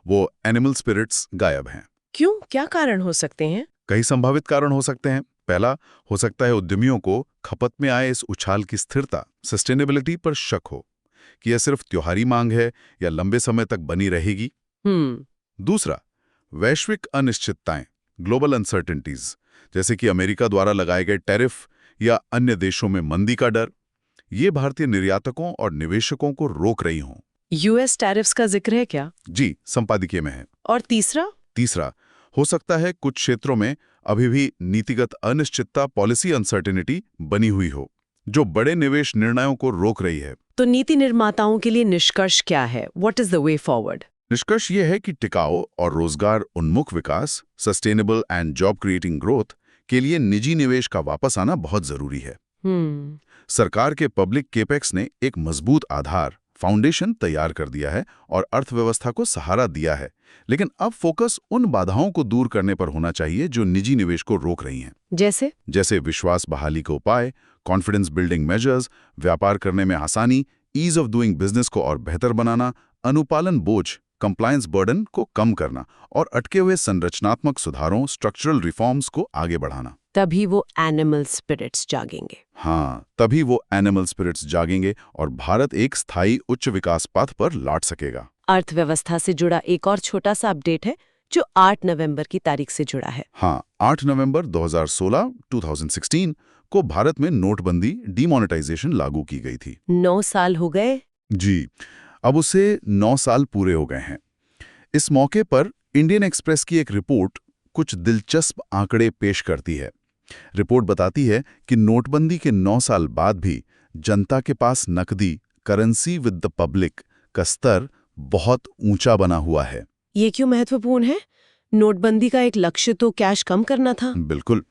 वो एनिमल स्पिरिट्स गायब हैं। क्यों, क्या कारण हो सकते हैं? कई संभावित कारण हो सकते हैं। पहला हो सकता है उद्यमियों को खपत में आए इस उछाल की स्थिरता, सस्टेनेबिलिटी पर शक हो कि यह सिर्फ त्योहारी मांग है या लंबे समय तक बनी रहेगी। दूसरा, वैश्विक अनिश्चितताएं, ग्लोबल अनसर्टेनिटीज, जैसे कि अमेरिका द्वारा लगाए गए टैरिफ या अन्य देशों में मंदी का डर, ये भारतीय निर्यातकों और निवेशकों को रोक रही हों। यूएस टैरिफ्स का जिक्र है क्या? जी, संपादकीय में है। और तीसरा? हो सकता है कुछ क्षेत्रों में अभी भी नीतिगत अनिश्चितता, पॉलिसी अनसर्टेनिटी बनी हुई हो, जो बड़े निवेश निर्णयों को रोक रही है। तो नीति निर्माताओं के लिए निष्कर्ष क्या है? What is the way forward? निष्कर्ष ये है कि टिकाऊ और रोजगार उन्मुख विकास, sustainable and job creating growth के लिए निजी निवेश का वापस आना बहुत जरूरी है। सरकार के पब्लिक केपेक्स ने एक मजबूत आधार, फाउंडेशन तैयार कर दिया है और अर्थव्यवस्था को सहारा दिया है, लेकिन अब फोकस उन बाधाओं को दूर करने पर होना चाहिए जो निजी निवेश को रोक रही हैं। जैसे विश्वास बहाली के उपाय, कॉन्फिडेंस बिल्डिंग मेजर्स, व्यापार करने में आसानी, ईज ऑफ डूइंग बिजनेस को और बेहतर बनाना, अनुपालन बोझ, कंप्लायंस बर्डन को कम करना और अटके हुए संरचनात्मक सुधारों, स्ट्रक्चरल रिफॉर्म्स को आगे बढ़ाना। तभी वो एनिमल स्पिरिट्स जागेंगे। हाँ, तभी वो एनिमल स्पिरिट्स जागेंगे और भारत एक स्थायी उच्च विकास पथ पर लौट सकेगा। अर्थव्यवस्था से जुड़ा एक और छोटा सा अपडेट है जो 8 नवंबर की तारीख से जुड़ा है। हाँ, 8 नवंबर 2016 को भारत में नोटबंदी, डिमोनेटाइजेशन लागू की गई थी। 9 साल हो गए? जी, अब उसे 9 साल पूरे हो गए हैं। इस मौके पर इंडियन एक्सप्रेस की एक रिपोर्ट कुछ दिलचस्प आंकड़े पेश करती है। रिपोर्ट बताती है कि नोटबंदी के 9 साल बाद भी जनता के पास नकदी, करेंसी विद द पब्लिक का स्तर बहुत ऊंचा बना हुआ है। ये क्यों महत्वपूर्ण है? नोटबंदी का एक लक्ष्य तो कैश कम करना था। बिल्कुल,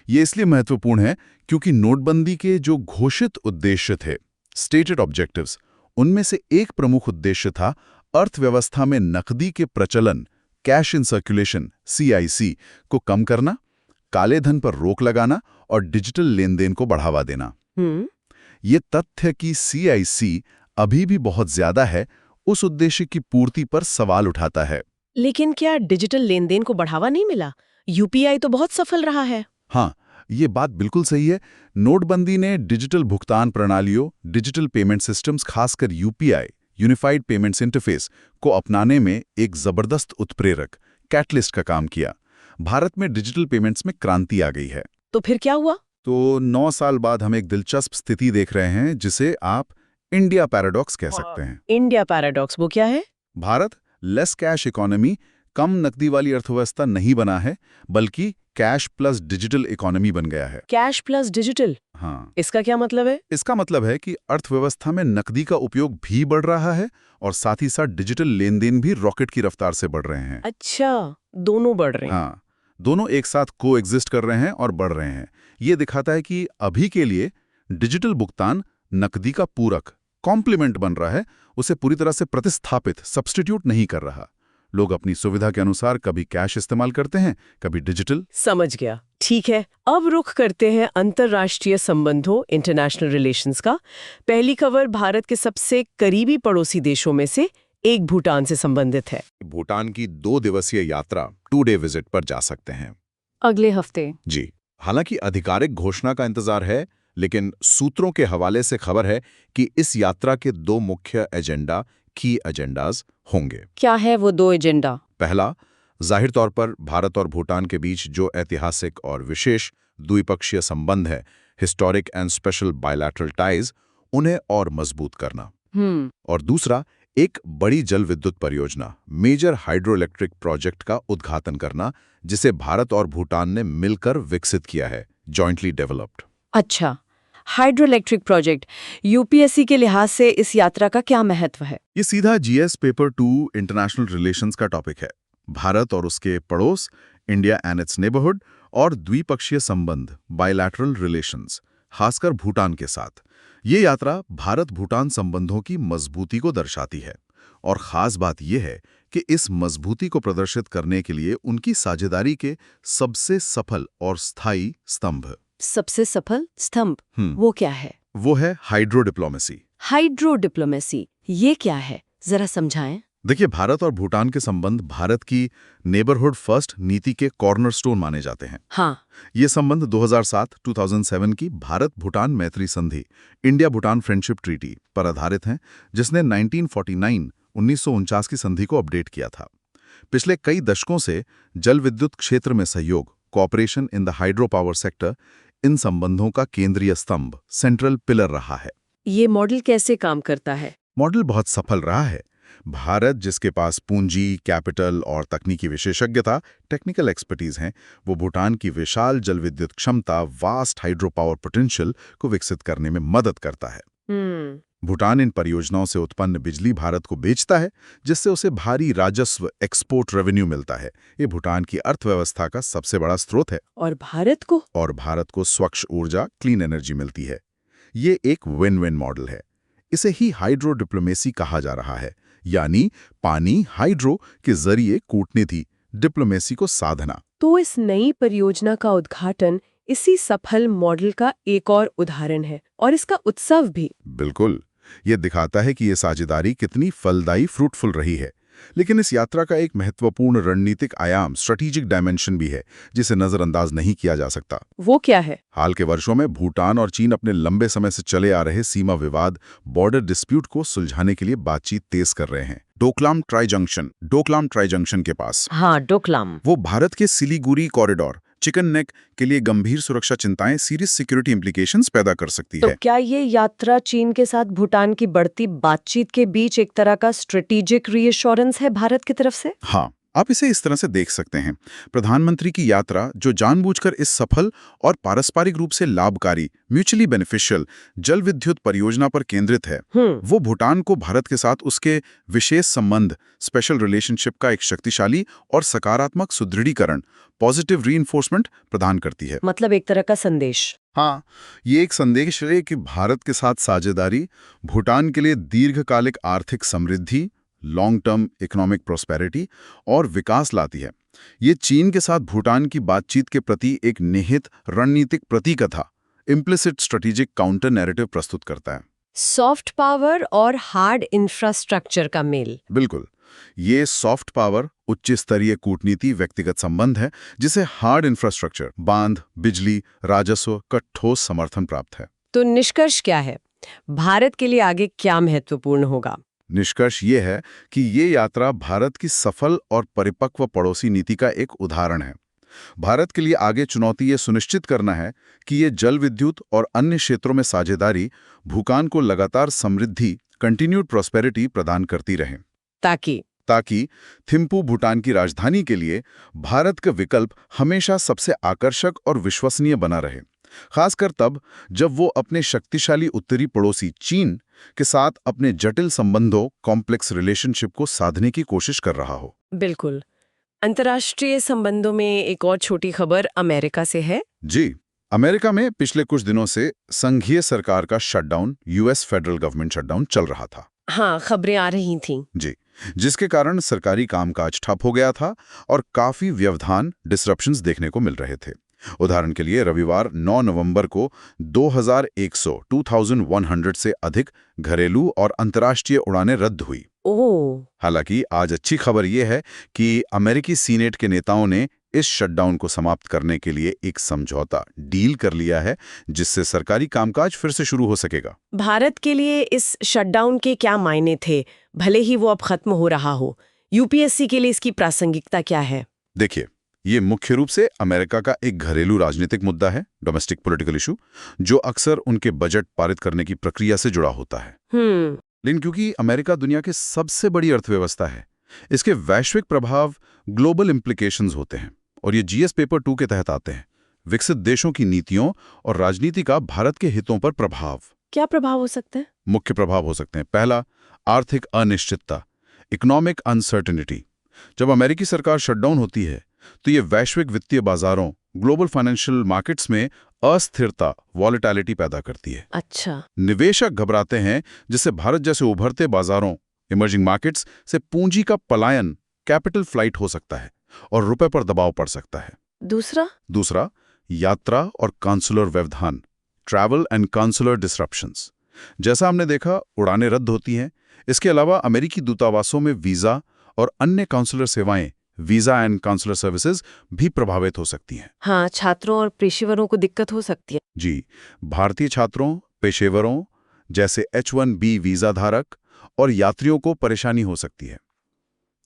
ये इसलिए महत्वपूर्ण है क्योंकि नोटबंदी के जो घोषित उद्देश्य थे, स्टेटेड ऑब्जेक्टिव्स, उनमें से एक प्रमुख उद्देश्य था अर्थव्यवस्था में नकदी के प्रचलन, कैश इन सर्कुलेशन CIC को कम करना, काले धन पर रोक लगाना और डिजिटल लेन देन को बढ़ावा देना। ये तथ्य कि CIC अभी भी बहुत ज्यादा है, उस उद्देश्य की पूर्ति पर सवाल उठाता है। लेकिन क्या डिजिटल लेन देन को बढ़ावा नहीं मिला? UPI तो बहुत सफल रहा है। हाँ, ये बात बिल्कुल सही है। नोटबंदी ने डिजिटल भुगतान प्रणालियों, डिजिटल पेमेंट सिस्टम्स, खासकर UPI यूनिफाइड पेमेंट्स इंटरफेस को अपनाने में एक जबरदस्त उत्प्रेरक, कैटलिस्ट का काम किया। भारत में डिजिटल पेमेंट्स में क्रांति आ गई है। तो फिर क्या हुआ? तो 9 साल बाद हम एक दिलचस्प स्थिति देख रहे हैं जिसे आप इंडिया पैराडॉक्स कह सकते हैं। इंडिया पैराडॉक्स वो क्या है? भारत लेस कैश इकोनॉमी, कम नकदी वाली अर्थव्यवस्था नहीं बना है, बल्कि कैश प्लस डिजिटल इकोनॉमी बन गया है। Cash plus digital? हाँ। इसका क्या मतलब है? इसका मतलब है कि अर्थव्यवस्था में नकदी का उपयोग भी बढ़ रहा है और साथ ही साथ डिजिटल लेन देन भी रॉकेट की रफ्तार से बढ़ रहे हैं। अच्छा, दोनों बढ़ रहे हैं। हाँ, दोनों एक साथ कोएग्जिस्ट कर रहे हैं और बढ़ रहे हैं। ये दिखाता है कि अभी के लिए डिजिटल भुगतान नकदी का पूरक, कॉम्प्लीमेंट बन रहा है, उसे पूरी तरह से प्रतिस्थापित, सब्स्टिट्यूट नहीं कर रहा। लोग अपनी सुविधा के अनुसार कभी कैश इस्तेमाल करते हैं, कभी डिजिटल। समझ गया। ठीक है, अब रुख करते हैं अंतर्राष्ट्रीय संबंधों, इंटरनेशनल रिलेशंस का। पहली खबर भारत के सबसे करीबी पड़ोसी देशों में से एक भूटान से संबंधित है। भूटान की 2 दिवसीय यात्रा 2 डे विजिट पर जा सकते हैं अगले हफ्ते। जी, हालांकि आधिकारिक घोषणा का इंतजार है, लेकिन सूत्रों के हवाले से खबर है कि इस यात्रा के 2 मुख्य एजेंडा, की एजेंडाज होंगे। क्या है वो 2 एजेंडा? पहला, जाहिर तौर पर भारत और भूटान के बीच जो ऐतिहासिक और विशेष द्विपक्षीय संबंध है, historic and special bilateral ties, उन्हें और मजबूत करना। और दूसरा, एक बड़ी जल विद्युत परियोजना, मेजर हाइड्रो इलेक्ट्रिक प्रोजेक्ट का उद्घाटन करना, जिसे भारत और भूटान ने मिलकर विकसित किया है, जॉइंटली डेवलप्ड। अच्छा, हाइड्रो इलेक्ट्रिक प्रोजेक्ट। UPSC के लिहाज से इस यात्रा का क्या महत्व है? ये सीधा GS पेपर 2 इंटरनेशनल रिलेशंस का टॉपिक है। भारत और उसके पड़ोस, इंडिया एंड इट्स नेबरहुड, और द्विपक्षीय संबंध, बायलैटरल रिलेशंस, खासकर भूटान के साथ। ये यात्रा भारत भूटान संबंधों की मजबूती को दर्शाती है और खास बात यह है कि इस मजबूती को प्रदर्शित करने के लिए उनकी साझेदारी के सबसे सफल और स्थायी स्तंभ। सबसे सफल स्तंभ वो क्या है? वो है हाइड्रो डिप्लोमेसी। हाइड्रो डिप्लोमेसी, ये क्या है? जरा समझाएं। देखिए, भारत और भूटान के संबंध भारत की नेबरहुड फर्स्ट नीति के कॉर्नरस्टोन माने जाते हैं। हाँ। ये संबंध 2007-2007 की भारत भूटान मैत्री संधि, इंडिया भूटान फ्रेंडशिप ट्रीटी पर आधारित हैं, जिसने 1949 की संधि को अपडेट किया था। पिछले कई दशकों से जल विद्युत क्षेत्र में सहयोग, cooperation in the hydro power sector, इन संबंधों का केंद्रीय स्तंभ, सेंट्रल पिलर रहा है। ये मॉडल कैसे काम करता है? मॉडल बहुत सफल रहा है। भारत, जिसके पास पूंजी, कैपिटल और तकनीकी विशेषज्ञता, टेक्निकल एक्सपर्टीज हैं, वो भूटान की विशाल जल विद्युत क्षमता, वास्ट हाइड्रो पावर पोटेंशियल को विकसित करने में मदद करता है। भूटान इन परियोजनाओं से उत्पन्न बिजली भारत को बेचता है, जिससे उसे भारी राजस्व, एक्सपोर्ट रेवेन्यू मिलता है। ये भूटान की अर्थव्यवस्था का सबसे बड़ा स्रोत है। और भारत को स्वच्छ ऊर्जा, क्लीन एनर्जी मिलती है। ये एक विन विन मॉडल है। इसे ही हाइड्रो डिप्लोमेसी कहा जा रहा है, यानी पानी हाइड्रो के जरिए कूटनीति, डिप्लोमेसी को साधना। तो इस नई परियोजना का उद्घाटन इसी सफल मॉडल का एक और उदाहरण है, और इसका उत्सव भी। बिल्कुल, ये दिखाता है कि ये साझेदारी कितनी फलदायी, फ्रूटफुल रही है। लेकिन इस यात्रा का एक महत्वपूर्ण रणनीतिक आयाम, स्ट्रेटेजिक डायमेंशन भी है, जिसे नजरअंदाज नहीं किया जा सकता। वो क्या है? हाल के वर्षों में भूटान और चीन अपने लंबे समय से चले आ रहे सीमा विवाद, बॉर्डर डिस्प्यूट को सुलझाने के लिए बातचीत तेज कर रहे हैं। डोकलाम ट्राई जंक्शन के पास। हाँ, डोकलाम। वो भारत के सिलीगुड़ी कॉरिडोर, चिकन नेक के लिए गंभीर सुरक्षा चिंताएं, सीरियस सिक्योरिटी इंप्लीकेशंस पैदा कर सकती है। तो क्या ये यात्रा चीन के साथ भूटान की बढ़ती बातचीत के बीच एक तरह का स्ट्रेटेजिक रीअश्योरेंस है भारत की तरफ से? हाँ, आप इसे इस तरह से देख सकते हैं। प्रधानमंत्री की यात्रा, जो जानबूझकर इस सफल और पारस्परिक रूप से लाभकारी, म्यूचुअली बेनिफिशियल जल विद्युत परियोजना पर केंद्रित है, वो भूटान को भारत के साथ उसके विशेष संबंध, स्पेशल रिलेशनशिप का एक शक्तिशाली और सकारात्मक सुदृढ़ीकरण, पॉजिटिव रीइंफोर्समेंट प्रदान करती है। मतलब एक तरह का संदेश। हाँ, ये एक संदेश है कि भारत के साथ साझेदारी भूटान के लिए दीर्घकालिक आर्थिक समृद्धि, लॉन्ग टर्म इकोनॉमिक प्रोस्पेरिटी और विकास लाती है। ये चीन के साथ भूटान की बातचीत के प्रति एक निहित रणनीतिक प्रतीकथा, इम्प्लिसिट स्ट्रेटेजिक काउंटर नैरेटिव प्रस्तुत करता है। सॉफ्ट पावर और हार्ड इंफ्रास्ट्रक्चर का मेल। बिल्कुल, ये सॉफ्ट पावर, उच्च स्तरीय कूटनीति, व्यक्तिगत संबंध है, जिसे हार्ड इंफ्रास्ट्रक्चर, बांध, बिजली, राजस्व का ठोस समर्थन प्राप्त है। तो निष्कर्ष क्या है? भारत के लिए आगे क्या महत्वपूर्ण होगा? निष्कर्ष ये है कि ये यात्रा भारत की सफल और परिपक्व पड़ोसी नीति का एक उदाहरण है। भारत के लिए आगे चुनौती ये सुनिश्चित करना है कि ये जल विद्युत और अन्य क्षेत्रों में साझेदारी भूटान को लगातार समृद्धि, कंटिन्यूड प्रॉस्पेरिटी प्रदान करती रहे, ताकि थिम्पू भूटान की राजधानी के लिए भारत का विकल्प हमेशा सबसे आकर्षक और विश्वसनीय बना रहे, खासकर तब जब वो अपने शक्तिशाली उत्तरी पड़ोसी चीन के साथ अपने जटिल संबंधों, कॉम्प्लेक्स रिलेशनशिप को साधने की कोशिश कर रहा हो। बिल्कुल। अंतर्राष्ट्रीय संबंधों में एक और छोटी खबर अमेरिका से है। जी, अमेरिका में पिछले कुछ दिनों से संघीय सरकार का shutdown, US federal government shutdown चल रहा था। हाँ, खबरें आ रही थीं। जी, जिसके कारण सरकारी कामकाज ठप हो गया था और काफी व्यवधान, डिसरप्शंस देखने को मिल रहे थे। उदाहरण के लिए रविवार 9 नवंबर को 2100 से अधिक घरेलू और अंतर्राष्ट्रीय उड़ानें रद्द हुई। हालांकि आज अच्छी खबर यह है कि अमेरिकी सीनेट के नेताओं ने इस शटडाउन को समाप्त करने के लिए एक समझौता डील कर लिया है, जिससे सरकारी कामकाज फिर से शुरू हो सकेगा। भारत के लिए इस शटडाउन के क्या मायने थे, भले ही वो अब खत्म हो रहा हो? यूपीएससी के लिए इसकी प्रासंगिकता क्या है? देखिए, ये मुख्य रूप से अमेरिका का एक घरेलू राजनीतिक मुद्दा है, डोमेस्टिक पॉलिटिकल इशू, जो अक्सर उनके बजट पारित करने की प्रक्रिया से जुड़ा होता है। लेकिन क्योंकि अमेरिका दुनिया की सबसे बड़ी अर्थव्यवस्था है, इसके वैश्विक प्रभाव, ग्लोबल इम्प्लीकेशंस होते हैं, और ये जीएस पेपर 2 के तहत आते हैं। विकसित देशों की नीतियों और राजनीति का भारत के हितों पर प्रभाव। क्या प्रभाव हो सकते हैं? मुख्य प्रभाव हो सकते हैं। पहला, आर्थिक अनिश्चितता, इकोनॉमिक अनसर्टेनिटी। जब अमेरिकी सरकार शटडाउन होती है तो ये वैश्विक वित्तीय बाजारों, ग्लोबल फाइनेंशियल मार्केट्स में अस्थिरता, वॉलेटिलिटी पैदा करती है। अच्छा। निवेशक घबराते हैं, जिससे भारत जैसे उभरते बाजारों, इमर्जिंग मार्केट्स से पूंजी का पलायन, कैपिटल फ्लाइट हो सकता है और रुपए पर दबाव पड़ सकता है। दूसरा, यात्रा और काउंसुलर व्यवधान, ट्रैवल एंड काउंसुलर डिसरप्शंस। जैसा हमने देखा, उड़ानें रद्द होती हैं, इसके अलावा अमेरिकी दूतावासों में वीजा और अन्य काउंसलर सेवाएं, वीजा एंड काउंसलर सर्विसेज भी प्रभावित हो सकती हैं। हाँ, छात्रों और पेशेवरों को दिक्कत हो सकती है। जी, भारतीय छात्रों, पेशेवरों जैसे H1B वीजा धारक और यात्रियों को परेशानी हो सकती है।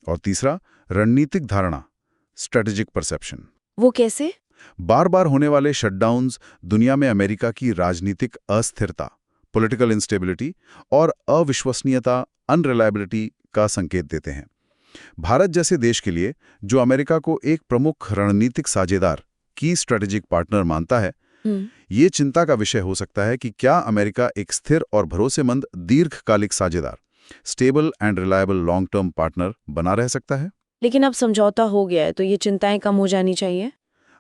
और तीसरा, रणनीतिक धारणा, स्ट्रेटेजिक परसेप्शन। वो कैसे? बार बार होने वाले शटडाउन्स दुनिया में अमेरिका की राजनीतिक अस्थिरता, पॉलिटिकल इंस्टेबिलिटी और अविश्वसनीयता, अनरिलायबिलिटी का संकेत देते हैं। भारत जैसे देश के लिए, जो अमेरिका को एक प्रमुख रणनीतिक साझेदार की स्ट्रेटेजिक पार्टनर मानता है, ये चिंता का विषय हो सकता है कि क्या अमेरिका एक स्थिर और भरोसेमंद दीर्घकालिक साझेदार, stable and reliable long term partner बना रह सकता है। लेकिन अब समझौता हो गया है तो ये चिंताएं कम हो जानी चाहिए।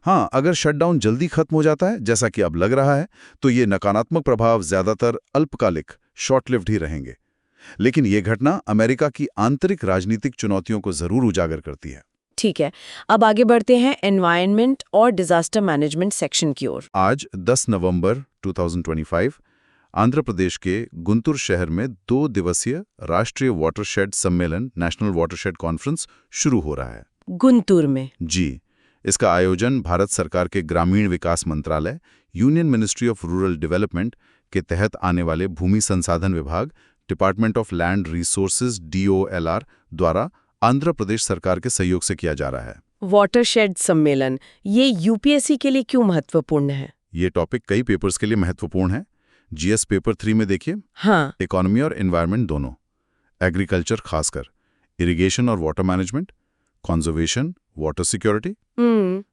हाँ, अगर शटडाउन जल्दी खत्म हो जाता है, जैसा कि अब लग रहा है, तो ये नकारात्मक प्रभाव ज्यादातर अल्पकालिक, शॉर्ट लिव्ड ही रहेंगे। लेकिन ये घटना अमेरिका की आंतरिक राजनीतिक चुनौतियों को जरूर उजागर करती है। ठीक है, अब आगे बढ़ते हैं एनवायरनमेंट और डिजास्टर मैनेजमेंट सेक्शन की ओर। आज 10 नवंबर 2025 आंध्र प्रदेश के गुंटूर शहर में 2 दिवसीय राष्ट्रीय वाटरशेड सम्मेलन, नेशनल वाटरशेड कॉन्फ्रेंस शुरू हो रहा है। गुंटूर में? जी, इसका आयोजन भारत सरकार के ग्रामीण विकास मंत्रालय, union ministry of rural development के तहत आने वाले भूमि संसाधन विभाग, department of land resources DOLR द्वारा आंध्र प्रदेश सरकार के सहयोग से किया जा रहा है। वाटरशेड सम्मेलन, ये UPSC के लिए क्यों महत्वपूर्ण है? ये टॉपिक कई पेपर्स के लिए महत्वपूर्ण है। GS पेपर 3 में देखिए, हाँ, इकोनॉमी और एनवायरनमेंट दोनों, एग्रीकल्चर खासकर, इरिगेशन और water management, conservation, water security.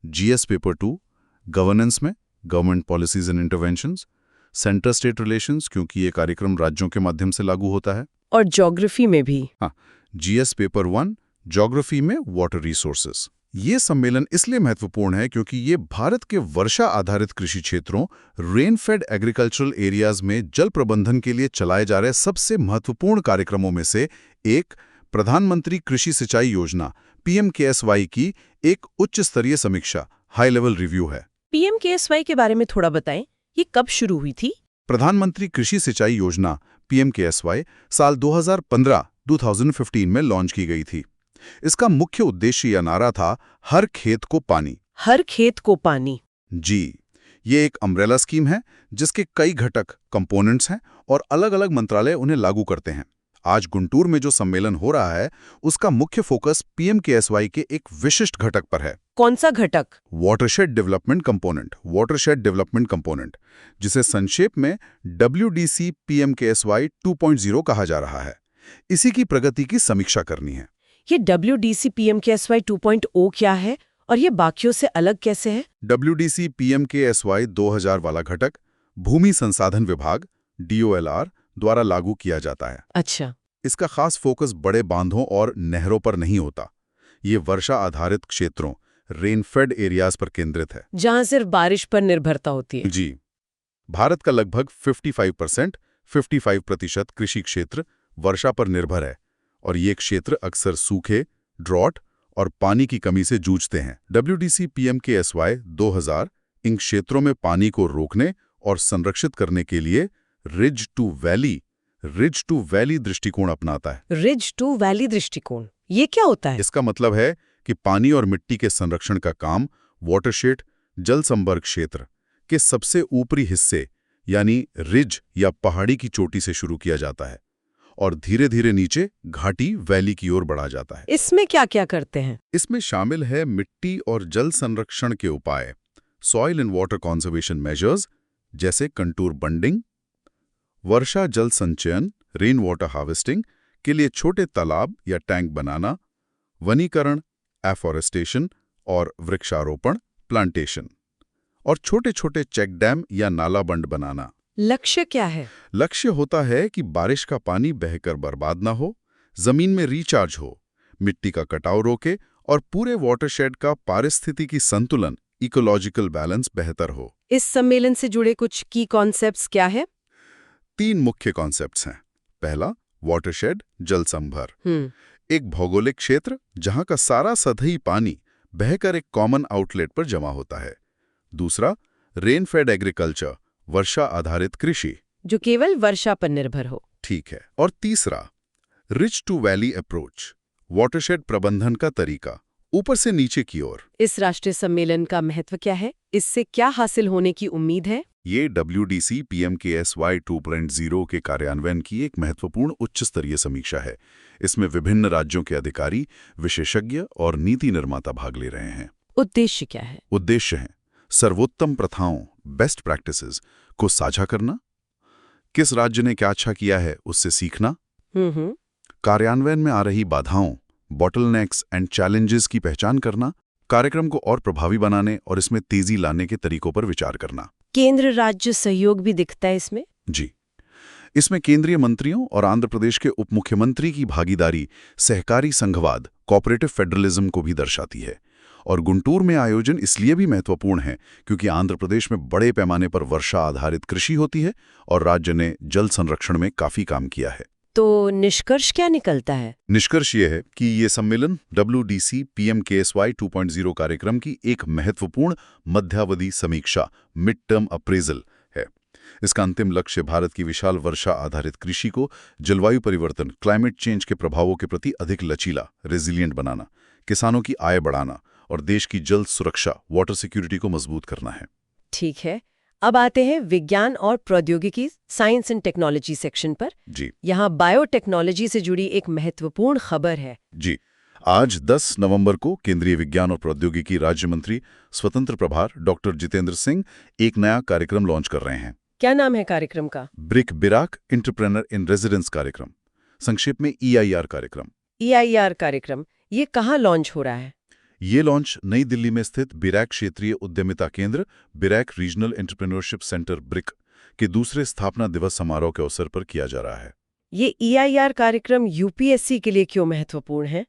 GS paper 2 governance में, government policies and interventions, centre state relations, क्योंकि ये कार्यक्रम राज्यों के माध्यम से लागू होता है। और ज्योग्राफी में भी। हाँ, GS पेपर 1 ज्योग्राफी में वाटर रिसोर्सेस। ये सम्मेलन इसलिए महत्वपूर्ण है क्योंकि ये भारत के वर्षा आधारित कृषि क्षेत्रों, रेन-फेड एग्रीकल्चरल एरियाज में जल प्रबंधन के लिए चलाए जा रहे सबसे महत्वपूर्ण कार्यक्रमों में से एक, प्रधानमंत्री कृषि सिंचाई योजना PMKSY की एक उच्च स्तरीय समीक्षा, हाई लेवल रिव्यू है। PMKSY के बारे में थोड़ा बताएं, ये कब शुरू हुई थी? प्रधानमंत्री कृषि सिंचाई योजना PMKSY साल 2015 में लॉन्च की गई थी। इसका मुख्य उद्देश्य या नारा था, हर खेत को पानी। हर खेत को पानी। जी, ये एक अम्ब्रेला स्कीम है जिसके कई घटक, कंपोनेंट्स हैं और अलग-अलग मंत्रालय उन्हें लागू करते हैं। आज गुंटूर में जो सम्मेलन हो रहा है, उसका मुख्य फोकस PMKSY के एक विशिष्ट घटक पर है। कौन सा घटक? Watershed development component, watershed development component, जिसे संक्षेप में WDC PMKSY 2.0 कहा जा रहा है। इसी की प्रगति की समीक्षा करनी है। ये WDC PMKSY 2.0 क्या है और ये बाकियों से अलग कैसे है? WDC PMKSY 2000 वाला घटक भूमि संसाधन विभाग DOLR द्वारा लागू किया जाता है। अच्छा। इसका खास फोकस बड़े बांधों और नहरों पर नहीं होता। ये वर्षा आधारित क्षेत्रों, रेन-फेड एरियाज पर केंद्रित है, जहां सिर्फ बारिश पर निर्भरता होती है। जी, भारत का लगभग 55% कृषि क्षेत्र वर्षा पर निर्भर है और ये क्षेत्र अक्सर सूखे, ड्रॉट और पानी की कमी से जूझते हैं। WDC PMKSY 2000 इन क्षेत्रों में पानी को रोकने और संरक्षित करने के लिए रिज टू वैली दृष्टिकोण अपनाता है। रिज टू वैली दृष्टिकोण, ये क्या होता है? इसका मतलब है कि पानी और मिट्टी के संरक्षण का काम वाटरशेड, जल संपर्क क्षेत्र के सबसे ऊपरी हिस्से यानी रिज या पहाड़ी की चोटी से शुरू किया जाता है और धीरे धीरे नीचे घाटी, वैली की ओर बढ़ा जाता है। इसमें क्या क्या करते हैं? इसमें शामिल है मिट्टी और जल संरक्षण के उपाय, soil and water conservation measures जैसे कंटूर बंडिंग, वर्षा जल संचयन, रेन वाटर हार्वेस्टिंग के लिए छोटे तालाब या टैंक बनाना, वनीकरण, एफॉरेस्टेशन और वृक्षारोपण, प्लांटेशन, और छोटे छोटे चेक डैम या नाला बंड बनाना। लक्ष्य क्या है? लक्ष्य होता है कि बारिश का पानी बहकर बर्बाद ना हो, जमीन में रिचार्ज हो, मिट्टी का कटाव रोके और पूरे वाटरशेड का पारिस्थितिकी संतुलन, इकोलॉजिकल बैलेंस बेहतर हो। इस सम्मेलन से जुड़े कुछ की कॉन्सेप्ट्स क्या है? 3 मुख्य कॉन्सेप्ट्स हैं। पहला, वाटरशेड जल संभर, एक भौगोलिक क्षेत्र जहां का सारा सतही पानी बहकर एक कॉमन आउटलेट पर जमा होता है। दूसरा, रेन-फेड एग्रीकल्चर, वर्षा आधारित कृषि, जो केवल वर्षा पर निर्भर हो। ठीक है। और तीसरा, ridge to valley approach, watershed प्रबंधन का तरीका, ऊपर से नीचे की ओर। इस राष्ट्रीय सम्मेलन का महत्व क्या है? इससे क्या हासिल होने की उम्मीद है? ये WDC PMKSY 2.0 के कार्यान्वयन की एक महत्वपूर्ण उच्च स्तरीय समीक्षा है। इसमें विभिन्न राज्यों के अधिकारी, विशेषज्ञ और नीति निर्माता भाग ले रहे हैं। उद्देश्य क्या है? उद्देश्य हैं सर्वोत्तम प्रथाओं, बेस्ट प्रैक्टिसेस को साझा करना, किस राज्य ने क्या अच्छा किया है उससे सीखना, कार्यान्वयन में आ रही बाधाओं, बॉटलनेक्स एंड चैलेंजेस की पहचान करना, कार्यक्रम को और प्रभावी बनाने और इसमें तेजी लाने के तरीकों पर विचार करना। केंद्र राज्य सहयोग भी दिखता है इसमें? जी, इसमें केंद्रीय मंत्रियों और आंध्र प्रदेश के उप मुख्यमंत्री की भागीदारी सहकारी संघवाद, कोऑपरेटिव फेडरलिज्म को भी दर्शाती है। और गुंटूर में आयोजन इसलिए भी महत्वपूर्ण है क्योंकि आंध्र प्रदेश में बड़े पैमाने पर वर्षा आधारित कृषि होती है और राज्य ने जल संरक्षण में काफी काम किया है। तो निष्कर्ष क्या निकलता है? निष्कर्ष ये है कि ये सम्मेलन WDC PMKSY 2.0 कार्यक्रम की एक महत्वपूर्ण मध्यावधि समीक्षा, मिड टर्म अप्रेजल है। इसका अंतिम लक्ष्य भारत की विशाल वर्षा आधारित कृषि को जलवायु परिवर्तन, क्लाइमेट चेंज के प्रभावों के प्रति अधिक लचीला, रेजिलिएंट बनाना, किसानों की आय बढ़ाना और देश की जल सुरक्षा, वाटर सिक्योरिटी को मजबूत करना है। ठीक है, अब आते हैं विज्ञान और प्रौद्योगिकी, साइंस एंड टेक्नोलॉजी सेक्शन पर। जी, यहाँ बायोटेक्नोलॉजी से जुड़ी एक महत्वपूर्ण खबर है। जी, आज 10 नवंबर को केंद्रीय विज्ञान और प्रौद्योगिकी राज्य मंत्री स्वतंत्र प्रभार डॉक्टर जितेंद्र सिंह एक नया कार्यक्रम लॉन्च कर रहे हैं। क्या नाम है कार्यक्रम का? ब्रिक एंटरप्रेन्योर इन रेजिडेंस कार्यक्रम, संक्षेप में EIR कार्यक्रम। EIR कार्यक्रम, ये कहाँ लॉन्च हो रहा है? ये लॉन्च नई दिल्ली में स्थित बिरैक क्षेत्रीय उद्यमिता केंद्र, बिरैक रीजनल एंटरप्रेन्योरशिप सेंटर ब्रिक के दूसरे स्थापना दिवस समारोह के अवसर पर किया जा रहा है। ये EIR कार्यक्रम UPSC के लिए क्यों महत्वपूर्ण है?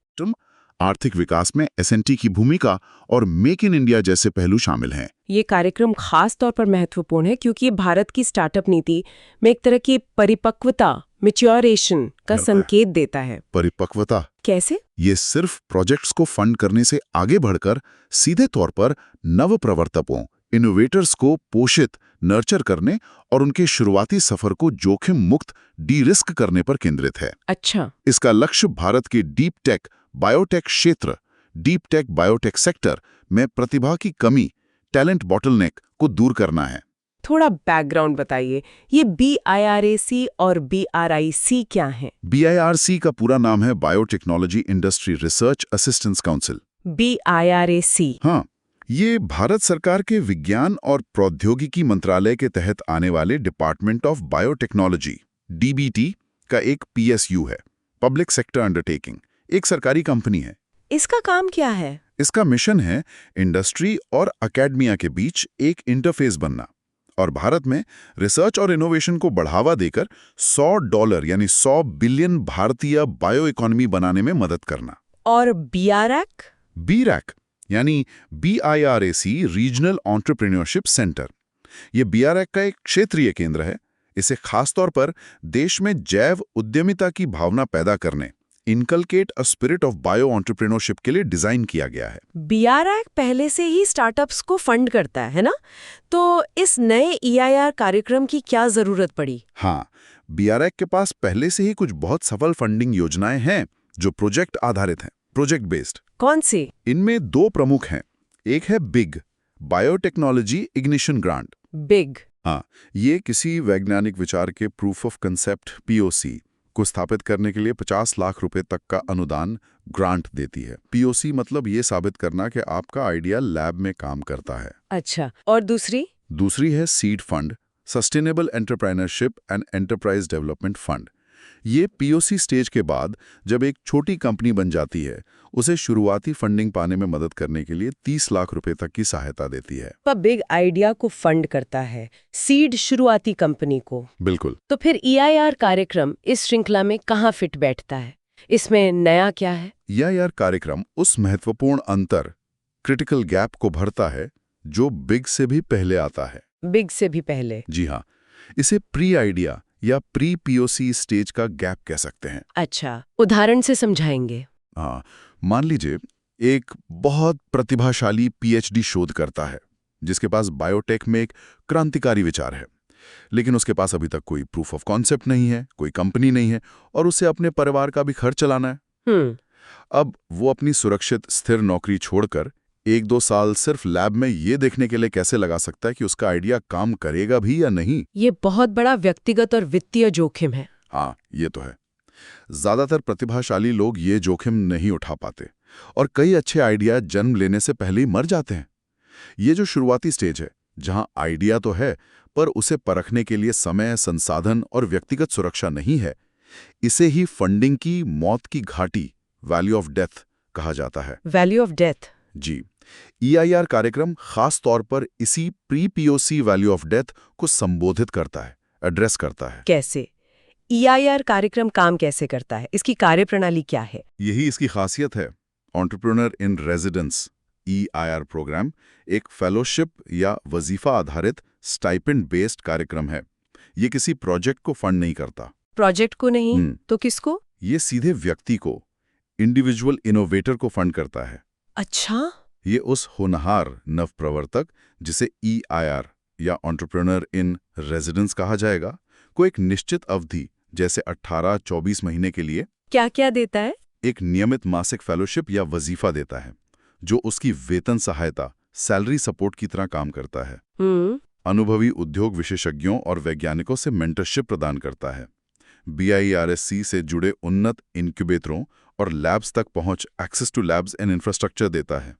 आर्थिक विकास में S&T की भूमिका और मेक इन इंडिया जैसे पहलू शामिल हैं। ये कार्यक्रम खास तौर पर महत्वपूर्ण है क्योंकि ये भारत की स्टार्टअप नीति में एक तरह की परिपक्वता, मैच्योरेशन का संकेत देता है। परिपक्वता कैसे? ये सिर्फ प्रोजेक्ट्स को फंड करने से आगे बढ़कर सीधे तौर पर नव प्रवर्तकों, इनोवेटर्स को पोषित, नर्चर करने और उनके शुरुआती सफर को जोखिम मुक्त डी रिस्क करने पर केंद्रित है। अच्छा, इसका लक्ष्य भारत के डीप टेक बायोटेक क्षेत्र, डीप टेक बायोटेक सेक्टर में प्रतिभा की कमी, टैलेंट बॉटलनेक को दूर करना है। थोड़ा बैकग्राउंड बताइए, ये BIRAC और BRIC क्या है? BIRC का पूरा नाम है biotechnology industry research assistance council. BIRAC, हाँ, ये भारत सरकार के विज्ञान और प्रौद्योगिकी मंत्रालय के तहत आने वाले डिपार्टमेंट ऑफ बायोटेक्नोलॉजी DBT का एक PSU है, पब्लिक सेक्टर अंडरटेकिंग, एक सरकारी कंपनी है। इसका काम क्या है? इसका मिशन है इंडस्ट्री और एकेडमिया के बीच एक इंटरफेस बनना और भारत में रिसर्च और इनोवेशन को बढ़ावा देकर $100 यानी 100 बिलियन भारतीय बायो इकोनॉमी बनाने में मदद करना। और BRAC? BRAC यानी BIRAC रीजनल एंटरप्रेन्योरशिप सेंटर, ये BRAC का एक क्षेत्रीय केंद्र है। इसे खासतौर पर देश में जैव उद्यमिता की भावना पैदा करने, inculcate a spirit of bio entrepreneurship के लिए डिजाइन किया गया है। BRAC पहले से ही स्टार्टअप्स को फंड करता है ना? तो इस नए EIR कार्यक्रम की क्या जरूरत पड़ी? हाँ, BRAC के पास पहले से ही कुछ बहुत सफल फंडिंग योजनाएं हैं जो प्रोजेक्ट आधारित हैं, प्रोजेक्ट बेस्ड। कौन सी? इनमें 2 प्रमुख हैं। एक है big biotechnology ignition grant. Big? हाँ, ये किसी वैज्ञानिक विचार के प्रूफ ऑफ कंसेप्ट POC को स्थापित करने के लिए 50 लाख रुपए तक का अनुदान ग्रांट देती है। POC मतलब ये साबित करना कि आपका आइडिया लैब में काम करता है। अच्छा, और दूसरी? दूसरी है seed fund, sustainable entrepreneurship and enterprise development fund. ये POC स्टेज के बाद जब एक छोटी कंपनी बन जाती है, उसे शुरुआती फंडिंग पाने में मदद करने के लिए 30 लाख रुपए तक की सहायता देती है। पर बिग आइडिया को फंड करता है, सीड शुरुआती कंपनी को। बिल्कुल। तो फिर EIR कार्यक्रम इस श्रृंखला में कहाँ फिट बैठता है? इसमें नया क्या है? EIR कार्यक्रम उस महत्वपूर्ण अंतर, क्रिटिकल गैप को भरता है जो बिग से भी पहले आता है। बिग से भी पहले? जी हाँ, इसे प्री आइडिया या प्री POC स्टेज का गैप कह सकते हैं। अच्छा, उदाहरण से समझाएंगे? हाँ, मान लीजिए एक बहुत प्रतिभाशाली PhD शोधकर्ता है जिसके पास बायोटेक में एक क्रांतिकारी विचार है। लेकिन उसके पास अभी तक कोई प्रूफ ऑफ कॉन्सेप्ट नहीं है, कोई कंपनी नहीं है और उसे अपने परिवार का भी खर्च चलाना है। अब वो अपनी सुरक्षित स्थिर नौकरी छोड़कर 1-2 साल सिर्फ लैब में ये देखने के लिए कैसे लगा सकता है कि उसका आइडिया काम करेगा भी या नहीं। ये बहुत बड़ा व्यक्तिगत और वित्तीय जोखिम है। हाँ, ये तो है। ज्यादातर प्रतिभाशाली लोग ये जोखिम नहीं उठा पाते और कई अच्छे आइडिया जन्म लेने से पहले ही मर जाते हैं। ये जो शुरुआती स्टेज है, जहां आइडिया तो है पर उसे परखने के लिए समय, संसाधन और व्यक्तिगत सुरक्षा नहीं है, इसे ही फंडिंग की मौत की घाटी, वैल्यू ऑफ डेथ कहा जाता है। Value of death? जी। EIR कार्यक्रम खास तौर पर इसी pre POC value of death को संबोधित करता है, एड्रेस करता है। कैसे? EIR कार्यक्रम काम कैसे करता है? इसकी कार्यप्रणाली क्या है? यही इसकी खासियत है। Entrepreneur in residence EIR programme एक फेलोशिप या वजीफा आधारित स्टाइपेंड बेस्ड कार्यक्रम है। ये किसी प्रोजेक्ट को फंड नहीं करता। प्रोजेक्ट को नहीं तो किसको? ये सीधे व्यक्ति को, इंडिविजुअल इनोवेटर को फंड करता है। अच्छा? ये उस होनहार नवप्रवर्तक, जिसे EIR या एंटरप्रेन्योर इन रेजिडेंस कहा जाएगा, को एक निश्चित अवधि जैसे 18-24 महीने के लिए क्या देता है? एक नियमित मासिक फेलोशिप या वजीफा देता है, जो उसकी वेतन सहायता, सैलरी सपोर्ट की तरह काम करता है। अनुभवी उद्योग विशेषज्ञों और वैज्ञानिकों से मेंटरशिप प्रदान करता है। BIRSC से जुड़े उन्नत इनक्यूबेटरों और लैब्स तक पहुंच, access to labs and infrastructure देता है,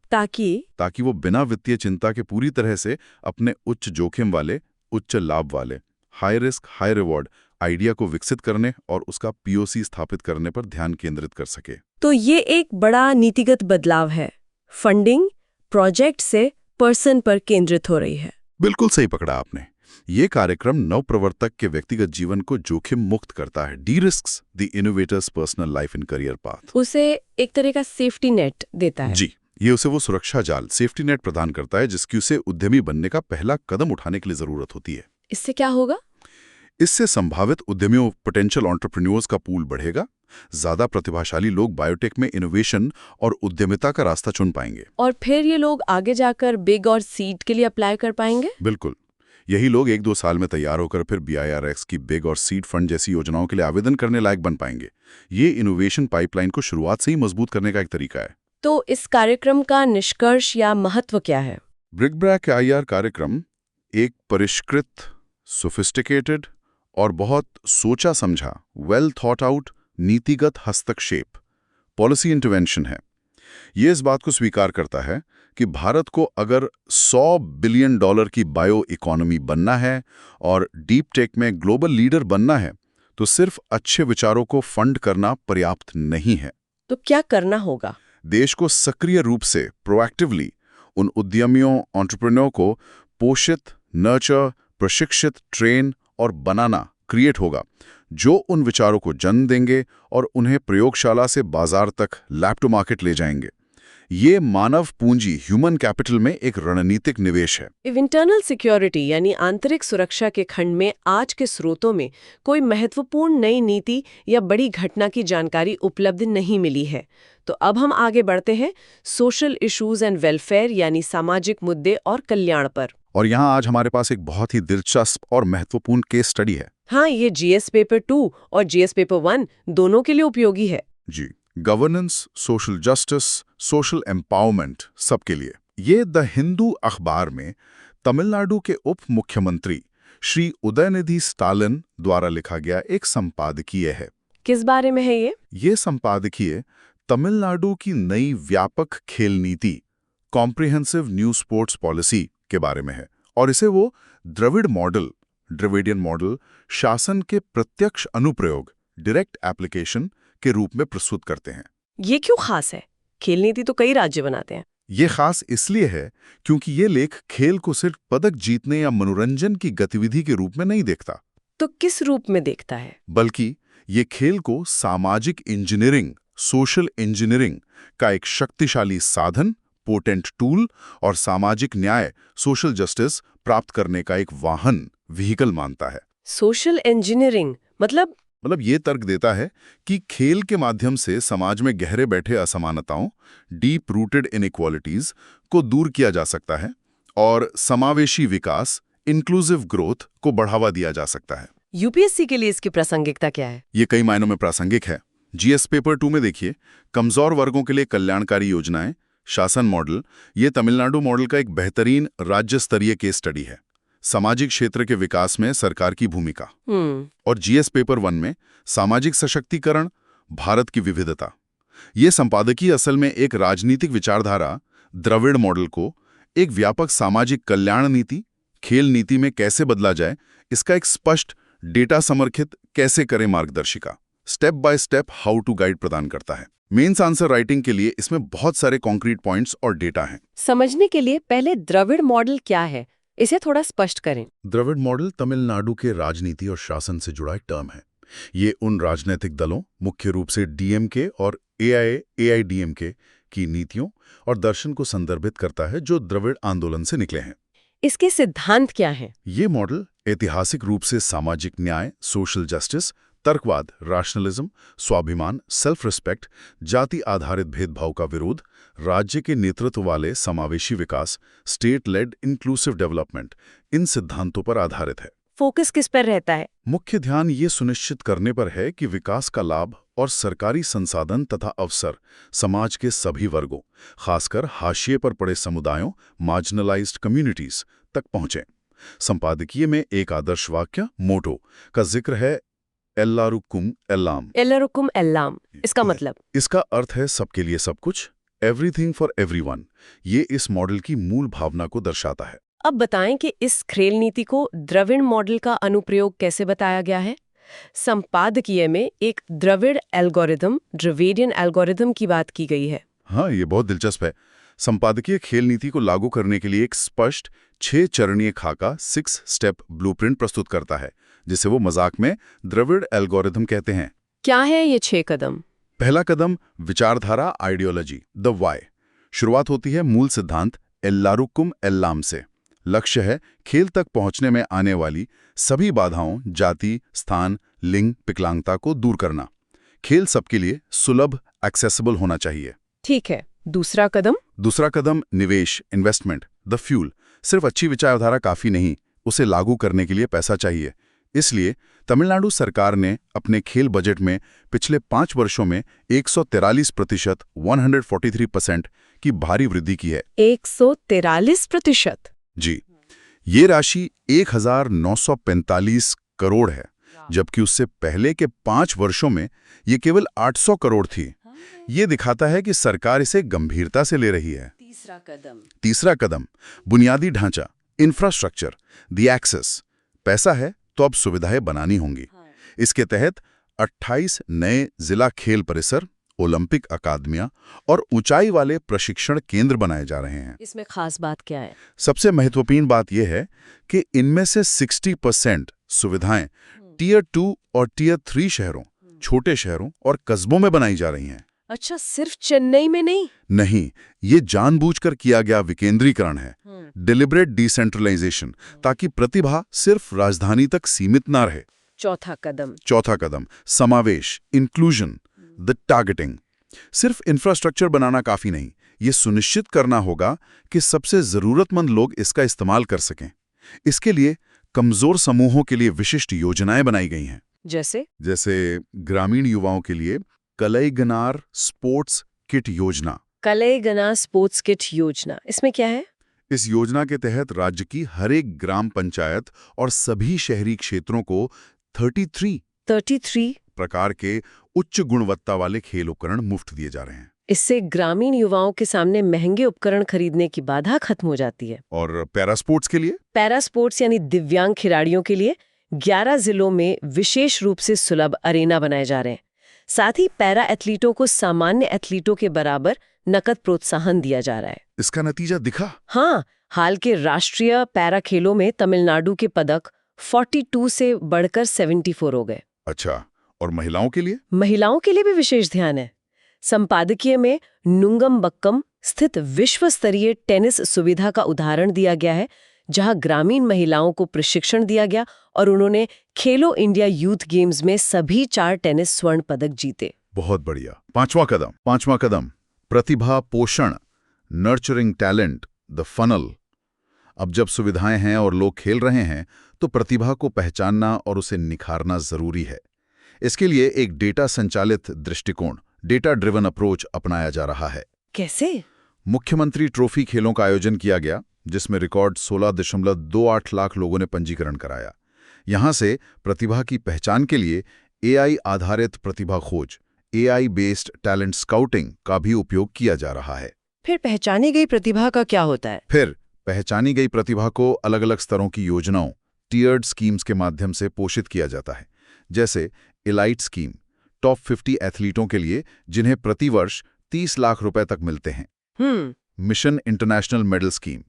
ताकि वो बिना वित्तीय चिंता के पूरी तरह से अपने उच्च जोखिम वाले, उच्च लाभ वाले, high risk high reward idea को विकसित करने और उसका POC स्थापित करने पर ध्यान केंद्रित कर सके। तो ये एक बड़ा नीतिगत बदलाव है। फंडिंग प्रोजेक्ट से पर्सन पर केंद्रित हो रही है। बिल्कुल सही पकड़ा आपने। ये कार्यक्रम नवप्रवर्तक के व्यक्तिगत जीवन को जोखिम मुक्त करता है, D-risks the innovators personal life in career path. उसे एक तरह का सेफ्टी नेट देता है। जी, ये उसे वो सुरक्षा जाल, सेफ्टी नेट प्रदान करता है जिसकी उसे उद्यमी बनने का पहला कदम उठाने के लिए जरूरत होती है। इससे क्या होगा? इससे संभावित उद्यमियों, पोटेंशियल एंटरप्रेन्योर्स का पूल बढ़ेगा। ज्यादा प्रतिभाशाली लोग बायोटेक में इनोवेशन और उद्यमिता का रास्ता चुन पाएंगे। और फिर ये लोग आगे जाकर बिग और सीड के लिए अप्लाई कर पाएंगे? बिल्कुल। यही लोग 1-2 साल में तैयार होकर फिर BIRX की बिग और सीड फंड जैसी योजनाओं के लिए आवेदन करने लायक बन पाएंगे। ये इनोवेशन पाइपलाइन को शुरुआत से ही मजबूत करने का एक तरीका है। तो इस कार्यक्रम का निष्कर्ष या महत्व क्या है? ब्रिक-ब्रैक IR कार्यक्रम एक परिष्कृत, सोफिस्टिकेटेड और बहुत सोचा समझा, वेल थॉट आउट नीतिगत हस्तक्षेप, पॉलिसी इंटरवेंशन है। ये इस बात को स्वीकार करता है कि भारत को अगर $100 बिलियन की बायो इकोनॉमी बनना है और डीप टेक में ग्लोबल लीडर बनना है, तो सिर्फ अच्छे विचारों को फंड करना पर्याप्त नहीं है। तो क्या करना होगा? देश को सक्रिय रूप से, प्रोएक्टिवली उन उद्यमियों, एंटरप्रेन्योर को पोषित, नर्चर, प्रशिक्षित, ट्रेन और बनाना, क्रिएट होगा, जो उन विचारों को जन्म देंगे और उन्हें प्रयोगशाला से बाजार तक, लैब टू मार्केट ले जाएंगे। ये मानव पूंजी, ह्यूमन कैपिटल में एक रणनीतिक निवेश है। इंटरनल सिक्योरिटी यानी आंतरिक सुरक्षा के खंड में आज के स्रोतों में कोई महत्वपूर्ण नई नीति या बड़ी घटना की जानकारी उपलब्ध नहीं मिली है। तो अब हम आगे बढ़ते हैं सोशल इश्यूज एंड वेलफेयर यानी सामाजिक मुद्दे और कल्याण पर। और यहाँ आज हमारे पास एक बहुत ही दिलचस्प और महत्वपूर्ण केस स्टडी है। हाँ, ये GS पेपर 2 और GS पेपर 1 दोनों के लिए उपयोगी है। जी, governance, social justice, social empowerment, सबके लिए। ये द हिंदू अखबार में तमिलनाडु के उप मुख्यमंत्री श्री उदयनिधि स्टालिन द्वारा लिखा गया एक संपादकीय है। किस बारे में है ये? ये संपादकीय तमिलनाडु की नई व्यापक खेल नीति, कॉम्प्रिहेंसिव न्यू स्पोर्ट्स पॉलिसी के बारे में है और इसे वो द्रविडियन मॉडल, शासन के प्रत्यक्ष अनुप्रयोग, डायरेक्ट एप्लीकेशन के रूप में प्रस्तुत करते हैं। ये क्यों खास है? खेल नीति तो कई राज्य बनाते हैं। ये खास इसलिए है क्योंकि ये लेख खेल को सिर्फ पदक जीतने या मनोरंजन की गतिविधि के रूप में नहीं देखता। तो किस रूप में देखता है? बल्कि ये खेल को सामाजिक इंजीनियरिंग, सोशल इंजीनियरिंग का एक शक्तिशाली साधन, पोटेंट टूल और सामाजिक न्याय, सोशल जस्टिस प्राप्त करने का एक वाहन, व्हीकल मानता है। सोशल इंजीनियरिंग मतलब ये तर्क देता है कि खेल के माध्यम से समाज में गहरे बैठे असमानताओं, डीप रूटेड इनइक्वालिटीज को दूर किया जा सकता है और समावेशी विकास, इंक्लूसिव ग्रोथ को बढ़ावा दिया जा सकता है। यूपीएससी के लिए इसकी प्रासंगिकता क्या है? ये कई मायनों में प्रासंगिक है। जीएस पेपर 2 में देखिए, कमजोर वर्गों के लिए कल्याणकारी योजनाएं, शासन मॉडल। ये तमिलनाडु मॉडल का एक बेहतरीन राज्य स्तरीय केस स्टडी है। सामाजिक क्षेत्र के विकास में सरकार की भूमिका। और जीएस पेपर 1 में सामाजिक सशक्तिकरण, भारत की विविधता। ये संपादकीय असल में एक राजनीतिक विचारधारा द्रविड़ मॉडल को एक व्यापक सामाजिक कल्याण नीति, खेल नीति में कैसे बदला जाए, इसका एक स्पष्ट डेटा समर्थित कैसे करें मार्गदर्शिका, step by step how to guide प्रदान करता है। मेंस आंसर राइटिंग के लिए इसमें बहुत सारे कॉन्क्रीट पॉइंट्स और डेटा हैं। समझने के लिए पहले द्रविड़ मॉडल क्या है, इसे थोड़ा स्पष्ट करें। द्रविड़ मॉडल तमिलनाडु के राजनीति और शासन से जुड़ा एक टर्म है। ये उन राजनीतिक दलों, मुख्य रूप से डीएमके और एआईडीएमके की नीतियों और दर्शन को संदर्भित करता है जो द्रविड़ आंदोलन से निकले हैं। इसके सिद्धांत क्या हैं? ये मॉडल ऐतिहासिक रूप से सामाजिक न्याय, सोशल जस्टिस, तर्कवाद, रैशनलिज्म, स्वाभिमान, सेल्फ रिस्पेक्ट, जाति आधारित भेदभाव का विरोध, राज्य के नेतृत्व वाले समावेशी विकास, स्टेट लेड इंक्लूसिव डेवलपमेंट, इन सिद्धांतों पर आधारित है। फोकस किस पर रहता है? मुख्य ध्यान ये सुनिश्चित करने पर है कि विकास का लाभ और सरकारी संसाधन तथा अवसर समाज के सभी वर्गों, खासकर हाशिए पर पड़े समुदायों, मार्जिनलाइज्ड कम्युनिटीज तक पहुंचे। संपादकीय में एक आदर्श वाक्य, मोटो का जिक्र है, एल्लारुक्कुम एल्लाम। एल्लारुक्कुम एल्लाम, इसका मतलब? इसका अर्थ है सबके लिए सब कुछ, एवरीथिंग फॉर एवरीवन। ये इस मॉडल की मूल भावना को दर्शाता है। अब बताएं कि इस खेल नीति को द्रविड़ मॉडल का अनुप्रयोग कैसे बताया गया है। संपादकीय में एक द्रविड़ एल्गोरिथम, ड्रविडियन एल्गोरिथम की बात की गई है। हाँ, ये बहुत दिलचस्प है। संपादकीय खेल नीति को लागू करने के लिए एक स्पष्ट 6 चरणीय खाका 6 स्टेप ब्लूप्रिंट प्रस्तुत करता है, जिसे वो मजाक में द्रविड़ एल्गोरिथम कहते हैं। क्या है ये 6 कदम? पहला कदम विचारधारा, आइडियोलॉजी, द वाई। शुरुआत होती है मूल सिद्धांत एल्लारुक्कुम एल्लाम से। लक्ष्य है खेल तक पहुंचने में आने वाली सभी बाधाओं, जाति, स्थान, लिंग, विकलांगता को दूर करना। खेल सबके लिए सुलभ, एक्सेसिबल होना चाहिए। ठीक है। दूसरा कदम? दूसरा कदम निवेश, इन्वेस्टमेंट, द फ्यूल। सिर्फ अच्छी विचारधारा काफी नहीं, उसे लागू करने के लिए पैसा चाहिए। इसलिए तमिलनाडु सरकार ने अपने खेल बजट में पिछले 5 वर्षों में 143%, 143% की भारी वृद्धि की है। 143%? जी, ये राशि 1945 करोड़ है, जबकि उससे पहले के 5 वर्षों में ये केवल 800 करोड़ थी। ये दिखाता है कि सरकार इसे गंभीरता से ले रही है। तीसरा कदम बुनियादी ढांचा, इंफ्रास्ट्रक्चर, द एक्सेस। पैसा है तो अब सुविधाएं बनानी होंगी। इसके तहत 28 नए जिला खेल परिसर, ओलंपिक अकादमियां और ऊंचाई वाले प्रशिक्षण केंद्र बनाए जा रहे हैं। इसमें खास बात क्या है? सबसे महत्वपूर्ण बात यह है कि इनमें से 60% सुविधाएं टियर 2 और टियर 3 शहरों, छोटे शहरों और कस्बों में बनाई जा रही हैं। अच्छा, सिर्फ चेन्नई में नहीं? नहीं, ये जानबूझकर किया गया विकेंद्रीकरण है, डिलिबरेट डिसेंट्रलाइजेशन, ताकि प्रतिभा सिर्फ राजधानी तक सीमित ना रहे। चौथा कदम समावेश, इंक्लूजन, द टारगेटिंग। सिर्फ इंफ्रास्ट्रक्चर बनाना काफी नहीं, ये सुनिश्चित करना होगा कि सबसे जरूरतमंद लोग इसका इस्तेमाल कर सकें। इसके लिए कमजोर समूहों के लिए विशिष्ट योजनाएं बनाई गई हैं। जैसे ग्रामीण युवाओं के लिए कलईगनार स्पोर्ट्स किट योजना। कलईगनार स्पोर्ट्स किट योजना, इसमें क्या है? इस योजना के तहत राज्य की हर एक ग्राम पंचायत और सभी शहरी क्षेत्रों को 33 प्रकार के उच्च गुणवत्ता वाले खेल उपकरण मुफ्त दिए जा रहे हैं। इससे ग्रामीण युवाओं के सामने महंगे उपकरण खरीदने की बाधा खत्म हो जाती है। और पैरा स्पोर्ट्स के लिए? पैरा स्पोर्ट्स यानी दिव्यांग खिलाड़ियों के लिए 11 जिलों में विशेष रूप से सुलभ अरेना बनाए जा रहे हैं। साथ ही पैरा एथलीटों को सामान्य एथलीटों के बराबर नकद प्रोत्साहन दिया जा रहा है। इसका नतीजा दिखा? हाँ, हाल के राष्ट्रीय पैरा खेलों में तमिलनाडु के पदक 42 से बढ़कर 74 हो गए। अच्छा, और महिलाओं के लिए? महिलाओं के लिए भी विशेष ध्यान है। संपादकीय में नुंगमबक्कम स्थित विश्व स्तरीय टेनिस सुविधा का उदाहरण दिया गया है, जहां ग्रामीण महिलाओं को प्रशिक्षण दिया गया और उन्होंने खेलो इंडिया यूथ गेम्स में सभी 4 टेनिस स्वर्ण पदक जीते। बहुत बढ़िया। पांचवा कदम प्रतिभा पोषण, नर्चरिंग टैलेंट, द फनल। अब जब सुविधाएं हैं और लोग खेल रहे हैं तो प्रतिभा को पहचानना और उसे निखारना जरूरी है। इसके लिए एक डेटा संचालित दृष्टिकोण, डेटा ड्रिवन अप्रोच अपनाया जा रहा है। कैसे? मुख्यमंत्री ट्रॉफी खेलों का आयोजन किया गया, जिसमें रिकॉर्ड 16.28 लाख लोगों ने पंजीकरण कराया। यहां से प्रतिभा की पहचान के लिए AI आधारित प्रतिभा खोज, AI बेस्ड टैलेंट स्काउटिंग का भी उपयोग किया जा रहा है। फिर पहचानी गई प्रतिभा का क्या होता है? फिर पहचानी गई प्रतिभा को अलग अलग स्तरों की योजनाओं, टीयर्ड स्कीम्स के माध्यम से पोषित किया जाता है। जैसे एलाइट स्कीम, टॉप 50 एथलीटों के लिए जिन्हें प्रतिवर्ष 30 लाख रुपए तक मिलते हैं। मिशन इंटरनेशनल मेडल स्कीम,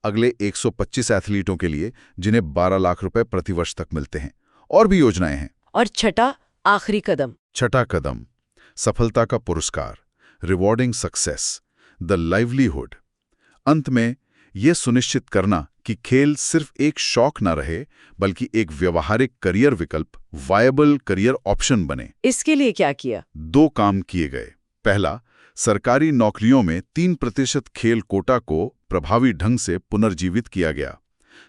अगले 125 एथलीटों के लिए जिन्हें 12 लाख रुपए प्रतिवर्ष तक मिलते हैं। और भी योजनाएं हैं। और छठा, आखिरी कदम? छठा कदम, सफलता का पुरस्कार, रिवॉर्डिंग सक्सेस, द लाइवलीहुड। अंत में यह सुनिश्चित करना कि खेल सिर्फ एक शौक न रहे, बल्कि एक व्यावहारिक करियर विकल्प, वायबल करियर ऑप्शन बने। इसके लिए क्या किया? 2 काम किए गए। पहला, सरकारी नौकरियों में 3% खेल कोटा को प्रभावी ढंग से पुनर्जीवित किया गया।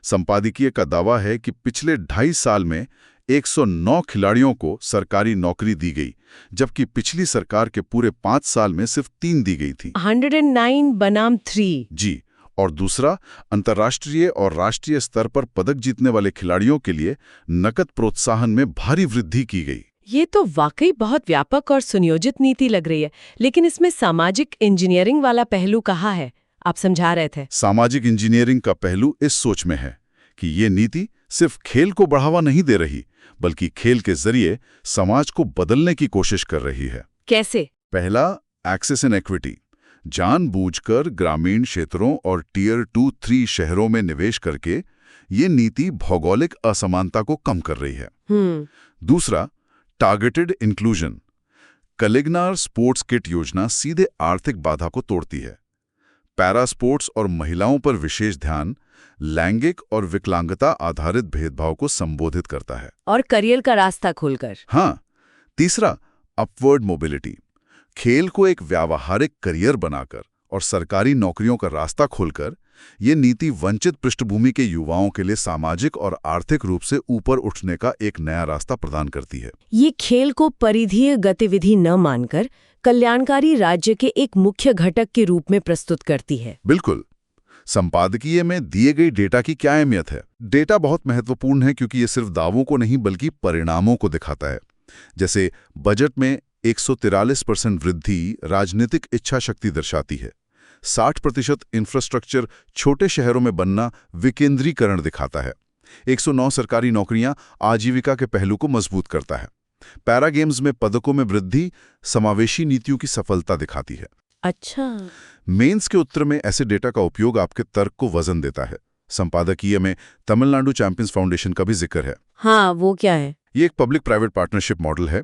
संपादकीय का दावा है कि पिछले 2.5 साल में 109 खिलाड़ियों को सरकारी नौकरी दी गई, जबकि पिछली सरकार के पूरे 5 साल में सिर्फ 3 दी गई थी। 109 बनाम 3। जी। और दूसरा, अंतर्राष्ट्रीय और राष्ट्रीय स्तर पर पदक जीतने वाले खिलाड़ियों के लिए नकद प्रोत्साहन में भारी वृद्धि की गई। ये तो वाकई बहुत व्यापक और सुनियोजित नीति लग रही है, लेकिन इसमें सामाजिक इंजीनियरिंग वाला पहलू कहाँ है? आप समझा रहे थे। सामाजिक इंजीनियरिंग का पहलू इस सोच में है कि ये नीति सिर्फ खेल को बढ़ावा नहीं दे रही, बल्कि खेल के जरिए समाज को बदलने की कोशिश कर रही है। कैसे? पहला, एक्सेस एंड एक्विटी। जानबूझकर ग्रामीण क्षेत्रों और टियर 2-3 शहरों में निवेश करके ये नीति भौगोलिक असमानता को कम कर रही है। दूसरा, टारगेटेड इंक्लूजन। कलिग्नार स्पोर्ट्स किट योजना सीधे आर्थिक बाधा को तोड़ती है। पैरा स्पोर्ट्स और महिलाओं पर विशेष ध्यान लैंगिक और विकलांगता आधारित भेदभाव को संबोधित करता है। और करियर का रास्ता खोलकर। हाँ। तीसरा, अपवर्ड मोबिलिटी। खेल को एक व्यावहारिक करियर बनाकर और सरकारी नौकरियों का रास्ता खोलकर ये नीति वंचित पृष्ठभूमि के युवाओं के लिए सामाजिक और आर्थिक रूप से ऊपर उठने का एक नया रास्ता प्रदान करती है। ये खेल को परिधीय गतिविधि न मानकर कल्याणकारी राज्य के एक मुख्य घटक के रूप में प्रस्तुत करती है। बिल्कुल। संपादकीय में दिए गए डेटा की क्या अहमियत है? डेटा बहुत महत्वपूर्ण है क्योंकि ये सिर्फ दावों को नहीं बल्कि परिणामों को दिखाता है। जैसे बजट में 143% वृद्धि राजनीतिक इच्छा शक्ति दर्शाती है। 60% इंफ्रास्ट्रक्चर छोटे शहरों में बनना विकेंद्रीकरण दिखाता है। 109 सरकारी नौकरियां आजीविका के पहलू को मजबूत करता है। पैरा गेम्स में पदकों में वृद्धि समावेशी नीतियों की सफलता दिखाती है। अच्छा। मेंस के उत्तर में ऐसे डेटा का उपयोग आपके तर्क को वजन देता है। संपादकीय में तमिलनाडु चैंपियंस फाउंडेशन का भी जिक्र है। हाँ, वो क्या है? ये एक पब्लिक प्राइवेट पार्टनरशिप मॉडल है।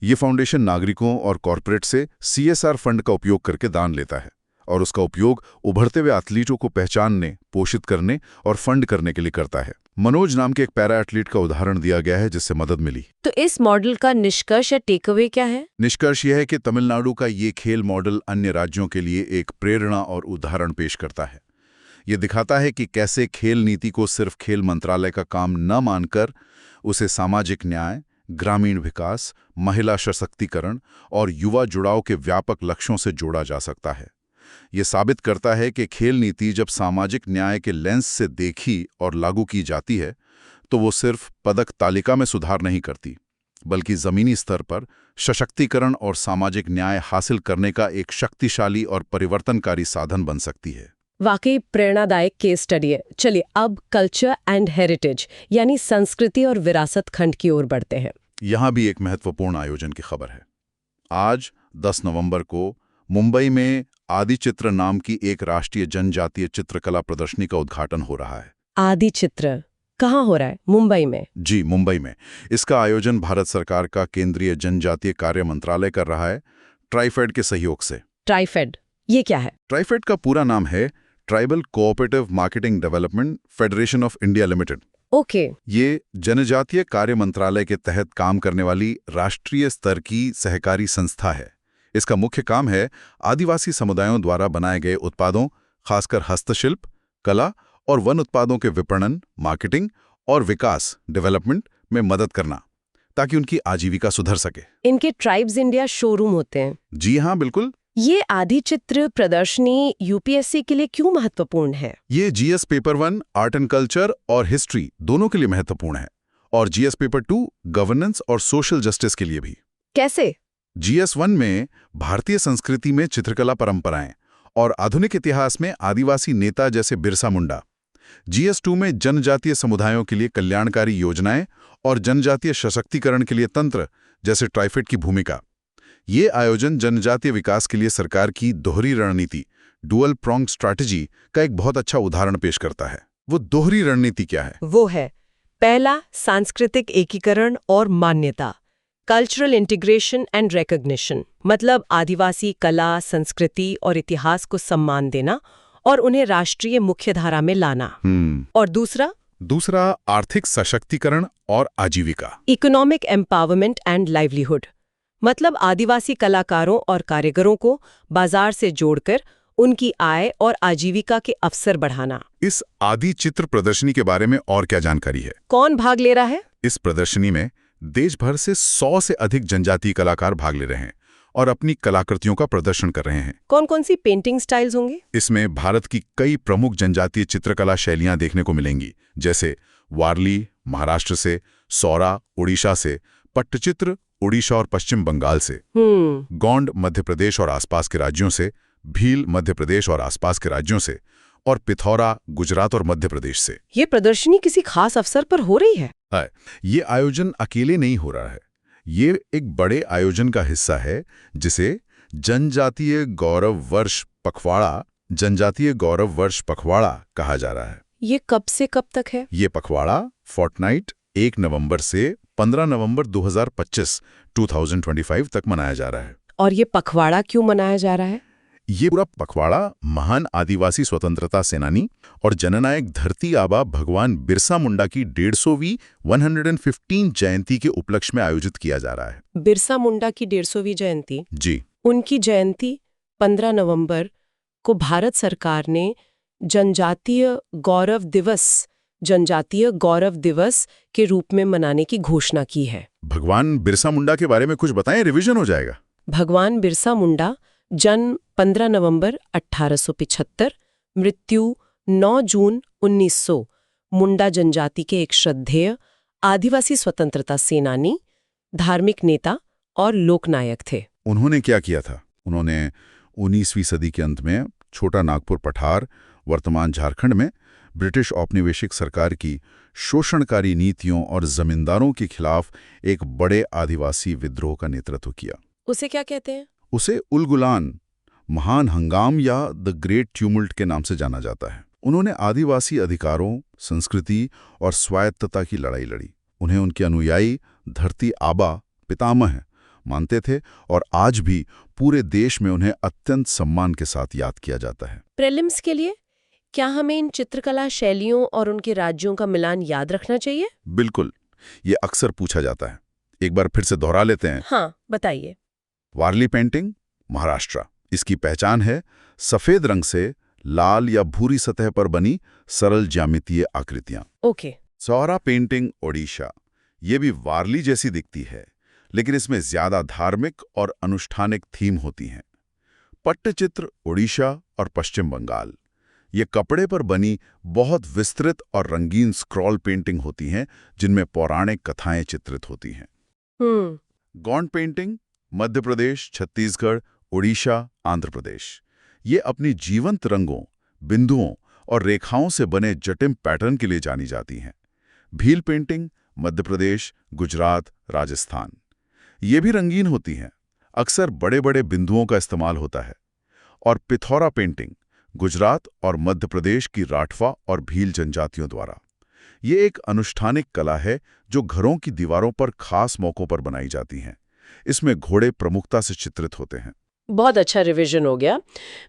ये फाउंडेशन नागरिकों और कॉरपोरेट से CSR फंड का उपयोग करके दान लेता है और उसका उपयोग उभरते हुए एथलीटों को पहचानने, पोषित करने और फंड करने के लिए करता है। मनोज नाम के एक पैरा एथलीट का उदाहरण दिया गया है जिससे मदद मिली। तो इस मॉडल का निष्कर्ष या टेकअवे क्या है? निष्कर्ष यह है कि तमिलनाडु का ये खेल मॉडल अन्य राज्यों के लिए एक प्रेरणा और उदाहरण पेश करता है। ये दिखाता है कि कैसे खेल नीति को सिर्फ खेल मंत्रालय का काम न मानकर उसे सामाजिक न्याय, ग्रामीण विकास, महिला सशक्तिकरण और युवा जुड़ाव के व्यापक लक्ष्यों से जोड़ा जा सकता है। ये साबित करता है कि खेल नीति जब सामाजिक न्याय के लेंस से देखी और लागू की जाती है तो वो सिर्फ पदक तालिका में सुधार नहीं करती, बल्कि जमीनी स्तर पर सशक्तिकरण और सामाजिक न्याय हासिल करने का एक शक्तिशाली और परिवर्तनकारी साधन बन सकती है। वाकई प्रेरणादायक केस स्टडी है। चलिए अब कल्चर एंड हेरिटेज यानी संस्कृति और विरासत खंड की ओर बढ़ते हैं। यहाँ भी एक महत्वपूर्ण आयोजन की खबर है। आज 10 नवंबर को मुंबई में आदिचित्र नाम की एक राष्ट्रीय जनजातीय चित्रकला प्रदर्शनी का उद्घाटन हो रहा है। आदिचित्र कहाँ हो रहा है? मुंबई में? जी, मुंबई में। इसका आयोजन भारत सरकार का केंद्रीय जनजातीय कार्य मंत्रालय कर रहा है, ट्राइफेड के सहयोग से। ट्राइफेड ये क्या है? ट्राइफेड का पूरा नाम है tribal cooperative marketing development federation of India limited. Okay. ये जनजातीय कार्य मंत्रालय के तहत काम करने वाली राष्ट्रीय स्तर की सहकारी संस्था है। इसका मुख्य काम है आदिवासी समुदायों द्वारा बनाए गए उत्पादों, खासकर हस्तशिल्प, कला और वन उत्पादों के विपणन, मार्केटिंग और विकास, डेवलपमेंट में मदद करना, ताकि उनकी आजीविका सुधर सके। इनके ट्राइब्स इंडिया शोरूम होते हैं। जी हाँ, बिल्कुल। ये आदि चित्र प्रदर्शनी यूपीएससी के लिए क्यों महत्वपूर्ण है? ये GS paper 1 art and culture और हिस्ट्री दोनों के लिए महत्वपूर्ण है, और जीएस पेपर 2 गवर्नेंस और सोशल जस्टिस के लिए भी। कैसे? जीएस 1 में भारतीय संस्कृति में चित्रकला परंपराएं और आधुनिक इतिहास में आदिवासी नेता जैसे बिरसा मुंडा। जीएस 2 में जनजातीय समुदायों के लिए कल्याणकारी योजनाएं और जनजातीय सशक्तिकरण के लिए तंत्र जैसे ट्राइफेड की भूमिका। ये आयोजन जनजातीय विकास के लिए सरकार की दोहरी रणनीति, डुअल प्रोंग स्ट्रैटेजी का एक बहुत अच्छा उदाहरण पेश करता है। वो दोहरी रणनीति क्या है? वो है, पहला, सांस्कृतिक एकीकरण और मान्यता, कल्चरल इंटीग्रेशन एंड रिकॉग्निशन, मतलब आदिवासी कला, संस्कृति और इतिहास को सम्मान देना और उन्हें राष्ट्रीय मुख्यधारा में लाना। और दूसरा आर्थिक सशक्तिकरण और आजीविका, इकोनॉमिक एम्पावरमेंट एंड लाइवलीहुड, मतलब आदिवासी कलाकारों और कारीगरों को बाजार से जोड़कर उनकी आय और आजीविका के अवसर बढ़ाना। इस आदि चित्र प्रदर्शनी के बारे में और क्या जानकारी है? कौन भाग ले रहा है? इस प्रदर्शनी में देश भर से 100 से अधिक जनजातीय कलाकार भाग ले रहे हैं और अपनी कलाकृतियों का प्रदर्शन कर रहे हैं। कौन कौन सी पेंटिंग स्टाइल्स होंगी? इसमें भारत की कई प्रमुख जनजातीय चित्रकला शैलियां देखने को मिलेंगी, जैसे वारली महाराष्ट्र से, सौरा उड़ीसा से, पट्टचित्र उड़ीसा और पश्चिम बंगाल से, गोंड मध्य प्रदेश और आसपास के राज्यों से, भील मध्य प्रदेश और आसपास के राज्यों से, और पिथौरा गुजरात और मध्य प्रदेश से। ये प्रदर्शनी किसी खास अवसर पर हो रही है? ये आयोजन अकेले नहीं हो रहा है, ये एक बड़े आयोजन का हिस्सा है जिसे जनजातीय गौरव वर्ष पखवाड़ा कहा जा रहा है। ये कब से कब तक है? ये पखवाड़ा फोर्टनाइट 1 नवंबर से 15 नवंबर 2025 तक मनाया जा रहा है। और ये पखवाड़ा क्यों मनाया जा रहा है? ये पूरा पखवाड़ा महान आदिवासी स्वतंत्रता सेनानी और जननायक धरती आबा भगवान बिरसा मुंडा की 150वीं 115 जयंती के उपलक्ष्य में आयोजित किया जा रहा है। बिरसा मुंडा की 150वीं जयंती? जी। उनकी जयंती 15 नवंबर को भारत सरकार ने जनजातीय गौरव दिवस के रूप में मनाने की घोषणा की है। भगवान बिरसा मुंडा के बारे में कुछ बताएं, रिवीजन हो जाएगा। भगवान बिरसा मुंडा जन्म 15 नवंबर 1875, मृत्यु 9 जून 1900, मुंडा जनजाति के एक श्रद्धेय आदिवासी स्वतंत्रता सेनानी, धार्मिक नेता और लोकनायक थे। उन्होंने क्या किया था? उन्होंने 19वीं सदी के अंत में छोटा नागपुर पठार, वर्तमान झारखंड में ब्रिटिश औपनिवेशिक सरकार की शोषणकारी नीतियों और जमींदारों के खिलाफ एक बड़े आदिवासी विद्रोह का नेतृत्व किया। उसे क्या कहते हैं? उसे उलगुलान, महान हंगाम या द ग्रेट ट्यूमल्ट के नाम से जाना जाता है। उन्होंने आदिवासी अधिकारों, संस्कृति और स्वायत्तता की लड़ाई लड़ी। उन्हें उनके अनुयायी धरती आबा पितामह मानते थे और आज भी पूरे देश में उन्हें अत्यंत सम्मान के साथ याद किया जाता है। प्रीलिम्स के लिए क्या हमें इन चित्रकला शैलियों और उनके राज्यों का मिलान याद रखना चाहिए? बिल्कुल, ये अक्सर पूछा जाता है। एक बार फिर से दोहरा लेते हैं। हाँ, बताइए। वारली पेंटिंग, महाराष्ट्र। इसकी पहचान है सफेद रंग से लाल या भूरी सतह पर बनी सरल ज्यामितीय आकृतियां। ओके। सौरा पेंटिंग, ओडिशा। ये भी वारली जैसी दिखती है, लेकिन इसमें ज्यादा धार्मिक और अनुष्ठानिक थीम होती हैं। पट्टचित्र, ओडिशा और पश्चिम बंगाल। ये कपड़े पर बनी बहुत विस्तृत और रंगीन स्क्रॉल पेंटिंग होती हैं, जिनमें पौराणिक कथाएं चित्रित होती हैं। गोंड पेंटिंग, मध्य प्रदेश, छत्तीसगढ़, ओडिशा, आंध्र प्रदेश। ये अपनी जीवंत रंगों, बिंदुओं और रेखाओं से बने जटिल पैटर्न के लिए जानी जाती हैं। भील पेंटिंग, मध्य प्रदेश, गुजरात, राजस्थान। ये भी रंगीन होती हैं, अक्सर बड़े बड़े बिंदुओं का इस्तेमाल होता है। और पिथौरा पेंटिंग, गुजरात और मध्य प्रदेश की राठवा और भील जनजातियों द्वारा। ये एक अनुष्ठानिक कला है जो घरों की दीवारों पर खास मौकों पर बनाई जाती हैं। इसमें घोड़े प्रमुखता से चित्रित होते हैं। बहुत अच्छा रिवीजन हो गया।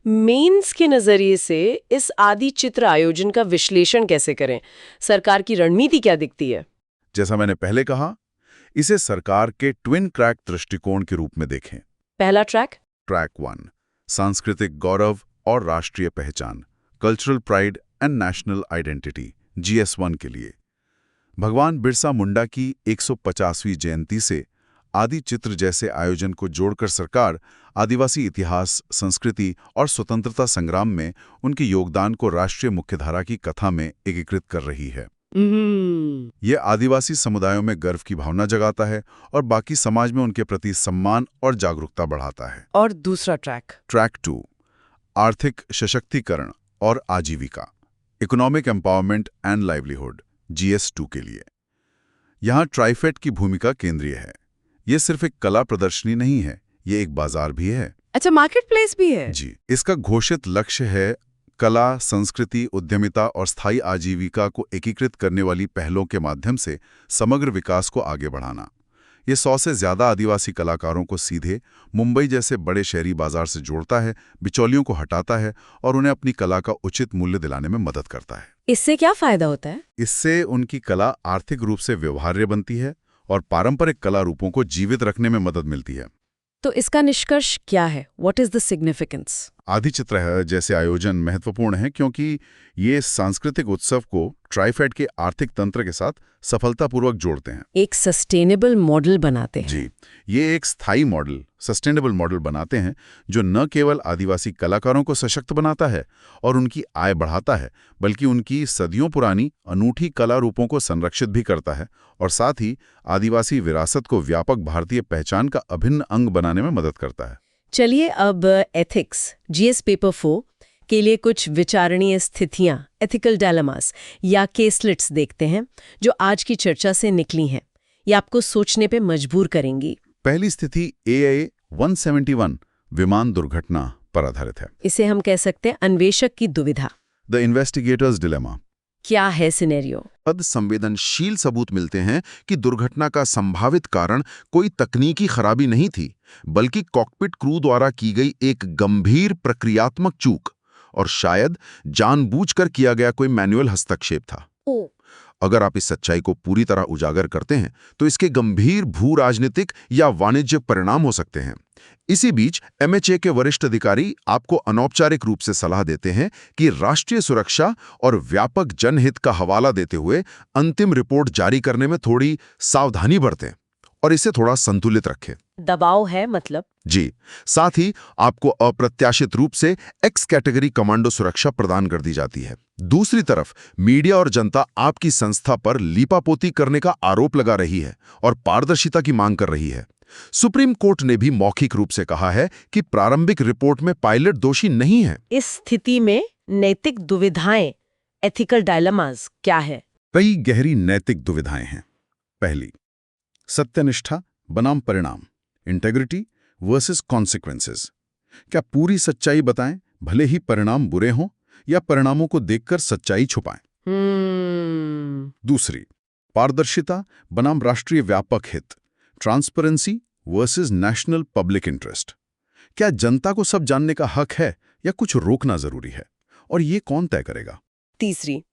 मेंस के नजरिए से इस आदि चित्र आयोजन का विश्लेषण कैसे करें? सरकार की रणनीति क्या दिखती है? जैसा मैंने पहले कहा, इसे सरकार के ट्विन ट्रैक दृष्टिकोण के रूप में देखें। पहला ट्रैक 1, सांस्कृतिक गौरव और राष्ट्रीय पहचान, cultural pride and national identity GS1 के लिए। भगवान बिरसा मुंडा की 150वीं जयंती से आदि चित्र जैसे आयोजन को जोड़कर सरकार आदिवासी इतिहास, संस्कृति और स्वतंत्रता संग्राम में उनके योगदान को राष्ट्रीय मुख्यधारा की कथा में एकीकृत कर रही है। ये आदिवासी समुदायों में गर्व की भावना जगाता है और बाकी समाज में उनके प्रति सम्मान और जागरूकता बढ़ाता है। और दूसरा ट्रैक 2, आर्थिक सशक्तिकरण और आजीविका, economic empowerment and livelihood GS2 के लिए। यहाँ ट्राइफेड की भूमिका केंद्रीय है। ये सिर्फ एक कला प्रदर्शनी नहीं है, ये एक बाजार भी है। अच्छा, मार्केट प्लेस भी है। जी, इसका घोषित लक्ष्य है कला, संस्कृति, उद्यमिता और स्थायी आजीविका को एकीकृत करने वाली पहलों के माध्यम से समग्र विकास को आगे बढ़ाना। ये 100 से ज्यादा आदिवासी कलाकारों को सीधे मुंबई जैसे बड़े शहरी बाजार से जोड़ता है, बिचौलियों को हटाता है और उन्हें अपनी कला का उचित मूल्य दिलाने में मदद करता है। इससे क्या फायदा होता है? इससे उनकी कला आर्थिक रूप से व्यवहार्य बनती है और पारंपरिक कला रूपों को जीवित रखने में मदद मिलती है। तो इसका निष्कर्ष क्या है? What is the significance? आदि चित्र जैसे आयोजन महत्वपूर्ण है क्योंकि ये सांस्कृतिक उत्सव को ट्राइफेड के आर्थिक तंत्र के साथ सफलतापूर्वक जोड़ते हैं। एक सस्टेनेबल मॉडल बनाते हैं। जी, ये एक स्थायी मॉडल, सस्टेनेबल मॉडल बनाते हैं जो न केवल आदिवासी कलाकारों को सशक्त बनाता है और उनकी आय बढ़ाता है, बल्कि उनकी सदियों पुरानी अनूठी कला रूपों को संरक्षित भी करता है और साथ ही आदिवासी विरासत को व्यापक भारतीय पहचान का अभिन्न अंग बनाने में मदद करता है। चलिए अब एथिक्स GS पेपर 4 के लिए कुछ विचारणीय स्थितियां, एथिकल डायलेमास या केसलेट्स देखते हैं जो आज की चर्चा से निकली हैं। ये आपको सोचने पे मजबूर करेंगी। पहली स्थिति AI 171 विमान दुर्घटना पर आधारित है। इसे हम कह सकते हैं अन्वेषक की दुविधा। The investigators dilemma. क्या है सिनेरियो? पद संवेदनशील सबूत मिलते हैं कि दुर्घटना का संभावित कारण कोई तकनीकी खराबी नहीं थी, बल्कि कॉकपिट क्रू द्वारा की गई एक गंभीर प्रक्रियात्मक चूक और शायद जानबूझकर किया गया कोई मैनुअल हस्तक्षेप था। अगर आप इस सच्चाई को पूरी तरह उजागर करते हैं तो इसके गंभीर भू राजनीतिक या वाणिज्यिक परिणाम हो सकते हैं। इसी बीच MHA के वरिष्ठ अधिकारी आपको अनौपचारिक रूप से सलाह देते हैं कि राष्ट्रीय सुरक्षा और व्यापक जनहित का हवाला देते हुए अंतिम रिपोर्ट जारी करने में थोड़ी सावधानी बरतें और इसे थोड़ा संतुलित रखें। दबाव है मतलब? जी, साथ ही आपको अप्रत्याशित रूप से X कैटेगरी कमांडो सुरक्षा प्रदान कर दी जाती है। दूसरी तरफ मीडिया और जनता आपकी संस्था पर लीपापोती करने का आरोप लगा रही है और पारदर्शिता की मांग कर रही है। सुप्रीम कोर्ट ने भी मौखिक रूप से कहा है कि प्रारंभिक रिपोर्ट में पायलट दोषी नहीं है। इस स्थिति में नैतिक दुविधाएं, एथिकल डायलेमास क्या है? कई गहरी नैतिक दुविधाएं हैं। पहली, सत्यनिष्ठा बनाम परिणाम, इंटेग्रिटी वर्सेस कॉन्सिक्वेंसेस। क्या पूरी सच्चाई बताएं भले ही परिणाम बुरे हों, या परिणामों को देखकर सच्चाई छुपाएं? दूसरी, पारदर्शिता बनाम राष्ट्रीय व्यापक हित, transparency versus national public interest. क्या जनता को सब जानने का हक है या कुछ रोकना जरूरी है, और ये कौन तय करेगा? तीसरी,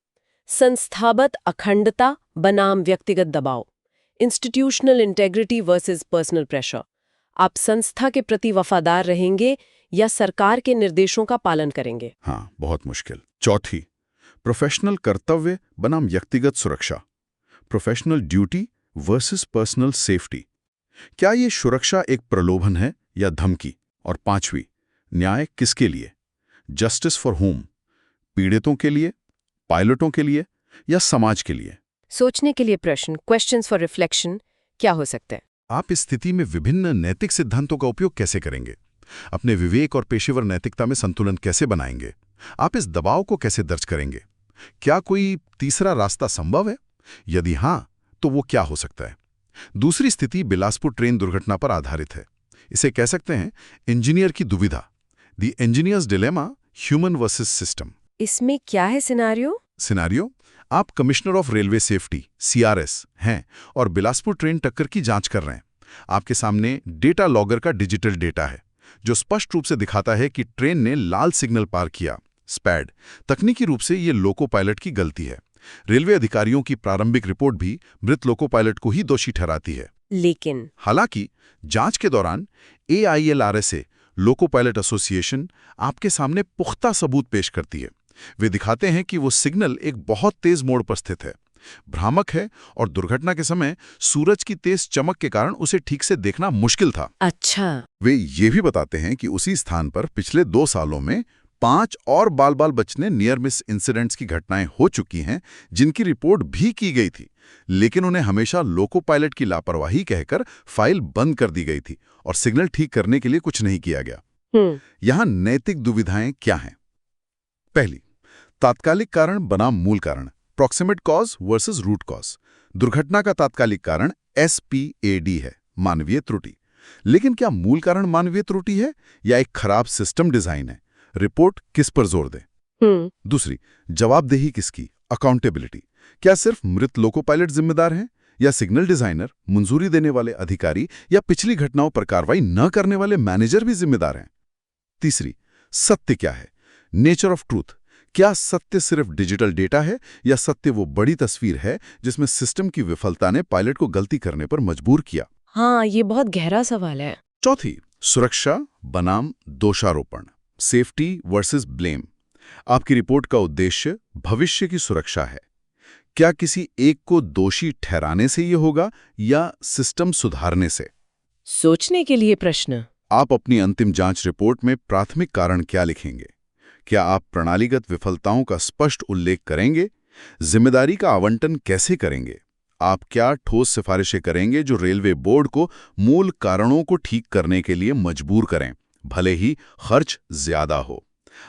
संस्थागत अखंडता बनाम व्यक्तिगत दबाव, institutional integrity versus personal pressure. आप संस्था के प्रति वफादार रहेंगे या सरकार के निर्देशों का पालन करेंगे? हाँ, बहुत मुश्किल। चौथी, प्रोफेशनल कर्तव्य बनाम व्यक्तिगत सुरक्षा, professional duty versus personal safety. क्या ये सुरक्षा एक प्रलोभन है या धमकी? और पांचवी, न्याय किसके लिए? जस्टिस फॉर होम, पीड़ितों के लिए, पायलटों के लिए या समाज के लिए? सोचने के लिए प्रश्न, क्वेश्चंस फॉर रिफ्लेक्शन, क्या हो सकता है? आप इस स्थिति में विभिन्न नैतिक सिद्धांतों का उपयोग कैसे करेंगे? अपने विवेक और पेशेवर नैतिकता में संतुलन कैसे बनाएंगे? आप इस दबाव को कैसे दर्ज करेंगे? क्या कोई तीसरा रास्ता संभव है? यदि हां, तो वो क्या हो सकता है? दूसरी स्थिति बिलासपुर ट्रेन दुर्घटना पर आधारित है। इसे कह सकते हैं इंजीनियर की दुविधा, the engineers dilemma, human versus system. इसमें क्या है सिनारियो? आप commissioner of railway safety CRS हैं और बिलासपुर ट्रेन टक्कर की जांच कर रहे हैं। आपके सामने डेटा लॉगर का डिजिटल डेटा है जो स्पष्ट रूप से दिखाता है कि ट्रेन ने लाल सिग्नल पार किया, स्पैड। तकनीकी रूप से ये लोको पायलट की गलती है। रेलवे अधिकारियों की प्रारंभिक रिपोर्ट भी मृत लोको पायलट को ही दोषी ठहराती है। लेकिन हालांकि जांच के दौरान AILRSA, लोको पायलट एसोसिएशन, आपके सामने पुख्ता सबूत पेश करती है। वे दिखाते हैं कि वो सिग्नल एक बहुत तेज मोड़ पर स्थित है, भ्रामक है और दुर्घटना के समय सूरज की तेज चमक के कारण उसे ठीक से देखना मुश्किल था। अच्छा। वे ये भी बताते हैं कि उसी स्थान पर पिछले 2 सालों में 5 और बाल बचने नियर मिस इंसिडेंट्स की घटनाएं हो चुकी हैं, जिनकी रिपोर्ट भी की गई थी, लेकिन उन्हें हमेशा लोको पायलट की लापरवाही कहकर फाइल बंद कर दी गई थी और सिग्नल ठीक करने के लिए कुछ नहीं किया गया। यहां नैतिक दुविधाएं क्या हैं? पहली, तात्कालिक कारण बनाम मूल कारण, proximate cause versus root cause. दुर्घटना का तात्कालिक कारण SPAD है, मानवीय त्रुटि। लेकिन क्या मूल कारण मानवीय त्रुटि है या एक खराब सिस्टम डिजाइन है? रिपोर्ट किस पर जोर दे? दूसरी, जवाबदेही किसकी, अकाउंटेबिलिटी। क्या सिर्फ मृत लोको पायलट जिम्मेदार हैं या सिग्नल डिजाइनर, मंजूरी देने वाले अधिकारी या पिछली घटनाओं पर कार्रवाई न करने वाले मैनेजर भी जिम्मेदार हैं? तीसरी, सत्य क्या है, नेचर ऑफ ट्रूथ। क्या सत्य सिर्फ डिजिटल डेटा है या सत्य वो बड़ी तस्वीर है जिसमें सिस्टम की विफलता ने पायलट को गलती करने पर मजबूर किया? हाँ, ये बहुत गहरा सवाल है। चौथी, सुरक्षा बनाम दोषारोपण, सेफ्टी वर्सेस ब्लेम। आपकी रिपोर्ट का उद्देश्य भविष्य की सुरक्षा है। क्या किसी एक को दोषी ठहराने से ये होगा या सिस्टम सुधारने से? सोचने के लिए प्रश्न। आप अपनी अंतिम जांच रिपोर्ट में प्राथमिक कारण क्या लिखेंगे? क्या आप प्रणालीगत विफलताओं का स्पष्ट उल्लेख करेंगे? जिम्मेदारी का आवंटन कैसे करेंगे? आप क्या ठोस सिफारिशें करेंगे जो रेलवे बोर्ड को मूल कारणों को ठीक करने के लिए मजबूर करें, भले ही खर्च ज्यादा हो?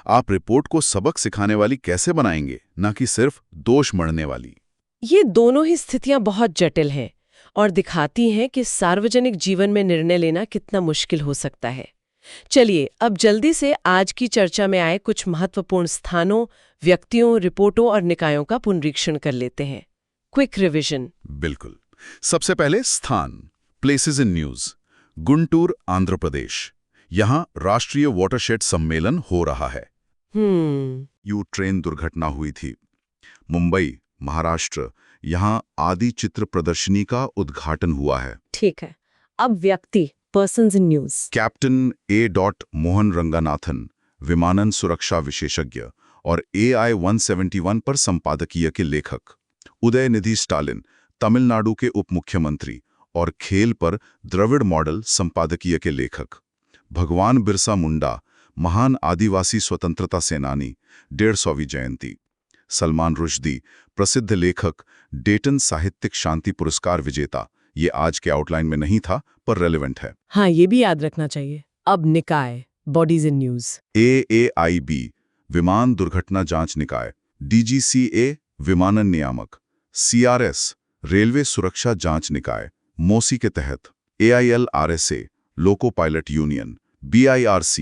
आप रिपोर्ट को सबक सिखाने वाली कैसे बनाएंगे, न कि सिर्फ दोष मढ़ने वाली? ये दोनों ही स्थितियां बहुत जटिल हैं और दिखाती हैं कि सार्वजनिक जीवन में निर्णय लेना कितना मुश्किल हो सकता है। चलिए अब जल्दी से आज की चर्चा में आए कुछ महत्वपूर्ण स्थानों, व्यक्तियों, रिपोर्टों और निकायों का पुनरीक्षण कर लेते हैं। Quick revision. बिल्कुल। सबसे पहले स्थान, places in news. Guntur, Andhra Pradesh. यहां राष्ट्रीय वाटरशेड सम्मेलन हो रहा है। यू ट्रेन दुर्घटना हुई थी। मुंबई, महाराष्ट्र, यहां आदि चित्र प्रदर्शनी का उद्घाटन हुआ है। ठीक है। अब व्यक्ति, persons in news. Captain A. Mohan Ranganathan, विमानन सुरक्षा विशेषज्ञ और AI-171 पर संपादकीय के लेखक। उदयनिधि स्टालिन, तमिलनाडु के उप मुख्यमंत्री और खेल पर द्रविड़ मॉडल संपादकीय के लेखक। भगवान बिरसा मुंडा, महान आदिवासी स्वतंत्रता सेनानी, 150वीं जयंती। सलमान रुश्दी, प्रसिद्ध लेखक, डेटन साहित्यिक शांति पुरस्कार विजेता। ये आज के आउटलाइन में नहीं था पर रेलेवेंट है। हाँ, ये भी याद रखना चाहिए। अब निकाय, बॉडीज इन न्यूज। AAIB, विमान दुर्घटना जांच निकाय। DGCA, विमानन नियामक। CRS, रेलवे सुरक्षा जांच निकाय, मोसी के तहत। AILRSA, loco pilot union. BIRC,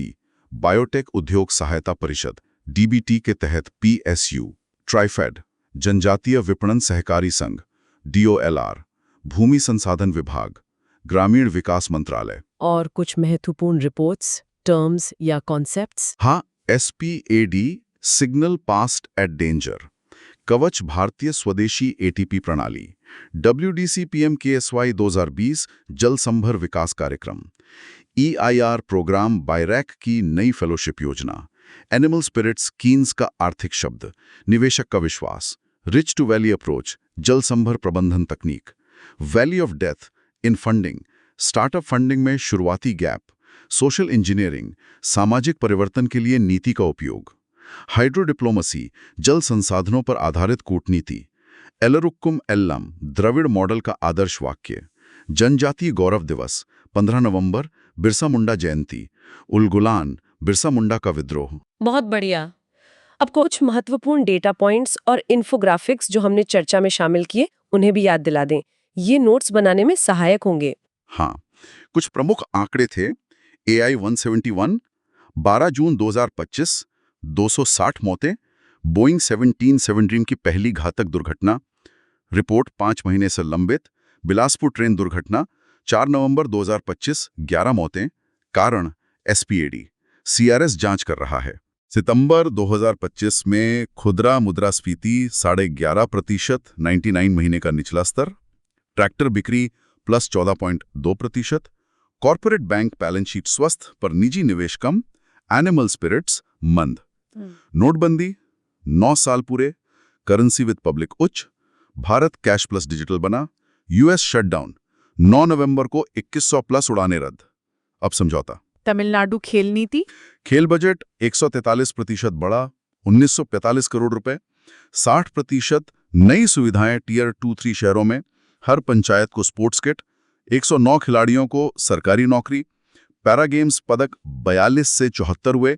biotech उद्योग सहायता परिषद। DBT के तहत PSU। ट्राइफेड, जनजातीय विपणन सहकारी संघ। DOLR, भूमि संसाधन विभाग। ग्रामीण विकास मंत्रालय। और कुछ महत्वपूर्ण रिपोर्ट्स, टर्म्स या कॉन्सेप्ट्स। हाँ, SPAD, signal passed at danger. Kavach, भारतीय स्वदेशी ATP प्रणाली। WDC PMKSY 2020, जल संभर विकास कार्यक्रम। EIR प्रोग्राम, बायरैक की नई फेलोशिप योजना। एनिमल स्पिरिट्स, कीन्स का आर्थिक शब्द। निवेशक का विश्वास। रिच टू वैली अप्रोच, जल संभर प्रबंधन तकनीक। Valley of death in funding, startup funding में शुरुआती गैप। सोशल इंजीनियरिंग, सामाजिक परिवर्तन के लिए नीति का उपयोग। हाइड्रो डिप्लोमेसी, जल संसाधनों पर आधारित कूटनीति। एलरुक्कुम एल्लम, द्रविड़ मॉडल का आदर्श वाक्य। जनजातीय गौरव दिवस, 15 नवंबर, बिरसा मुंडा जयंती। उलगुलान, बिरसा मुंडा का विद्रोह। बहुत बढ़िया। अब कुछ महत्वपूर्ण डेटा पॉइंट्स और इन्फोग्राफिक्स जो हमने चर्चा में शामिल किए, उन्हें भी याद दिला दें। ये नोट्स बनाने में सहायक होंगे। हाँ, कुछ प्रमुख आंकड़े थे। AI-171, 12 जून 2025, 260 मौतें। बोइंग 1717 की पहली घातक दुर्घटना। रिपोर्ट 5 महीने से लंबित। बिलासपुर ट्रेन दुर्घटना, 4 नवंबर 2025, 11 मौतें। कारण SPAD, CRS जांच कर रहा है। सितंबर 2025 में खुदरा मुद्रास्फीति 11.5%, 99 महीने का निचला स्तर। ट्रैक्टर बिक्री plus 14.2%। Corporate bank balance sheet स्वस्थ पर निजी निवेश कम। एनिमल स्पिरिट्स मंद। नोटबंदी, 9 साल पूरे, करेंसी विद पब्लिक उच्च, भारत कैश प्लस डिजिटल बना, यूएस शटडाउन, 9 नवंबर को 2100 प्लस उड़ाने रद्द। अब समझौता। तमिलनाडु खेल नीति, खेल बजट 143% बढ़ा, 1945 करोड़ रुपए, 60% नई सुविधाएं टीयर 2-3 शहरों में, हर पंचायत को स्पोर्ट्स किट, 109 खिलाड़ियों को सरकारी नौकरी, पैरा गेम्स पदक 42 से 74 हुए,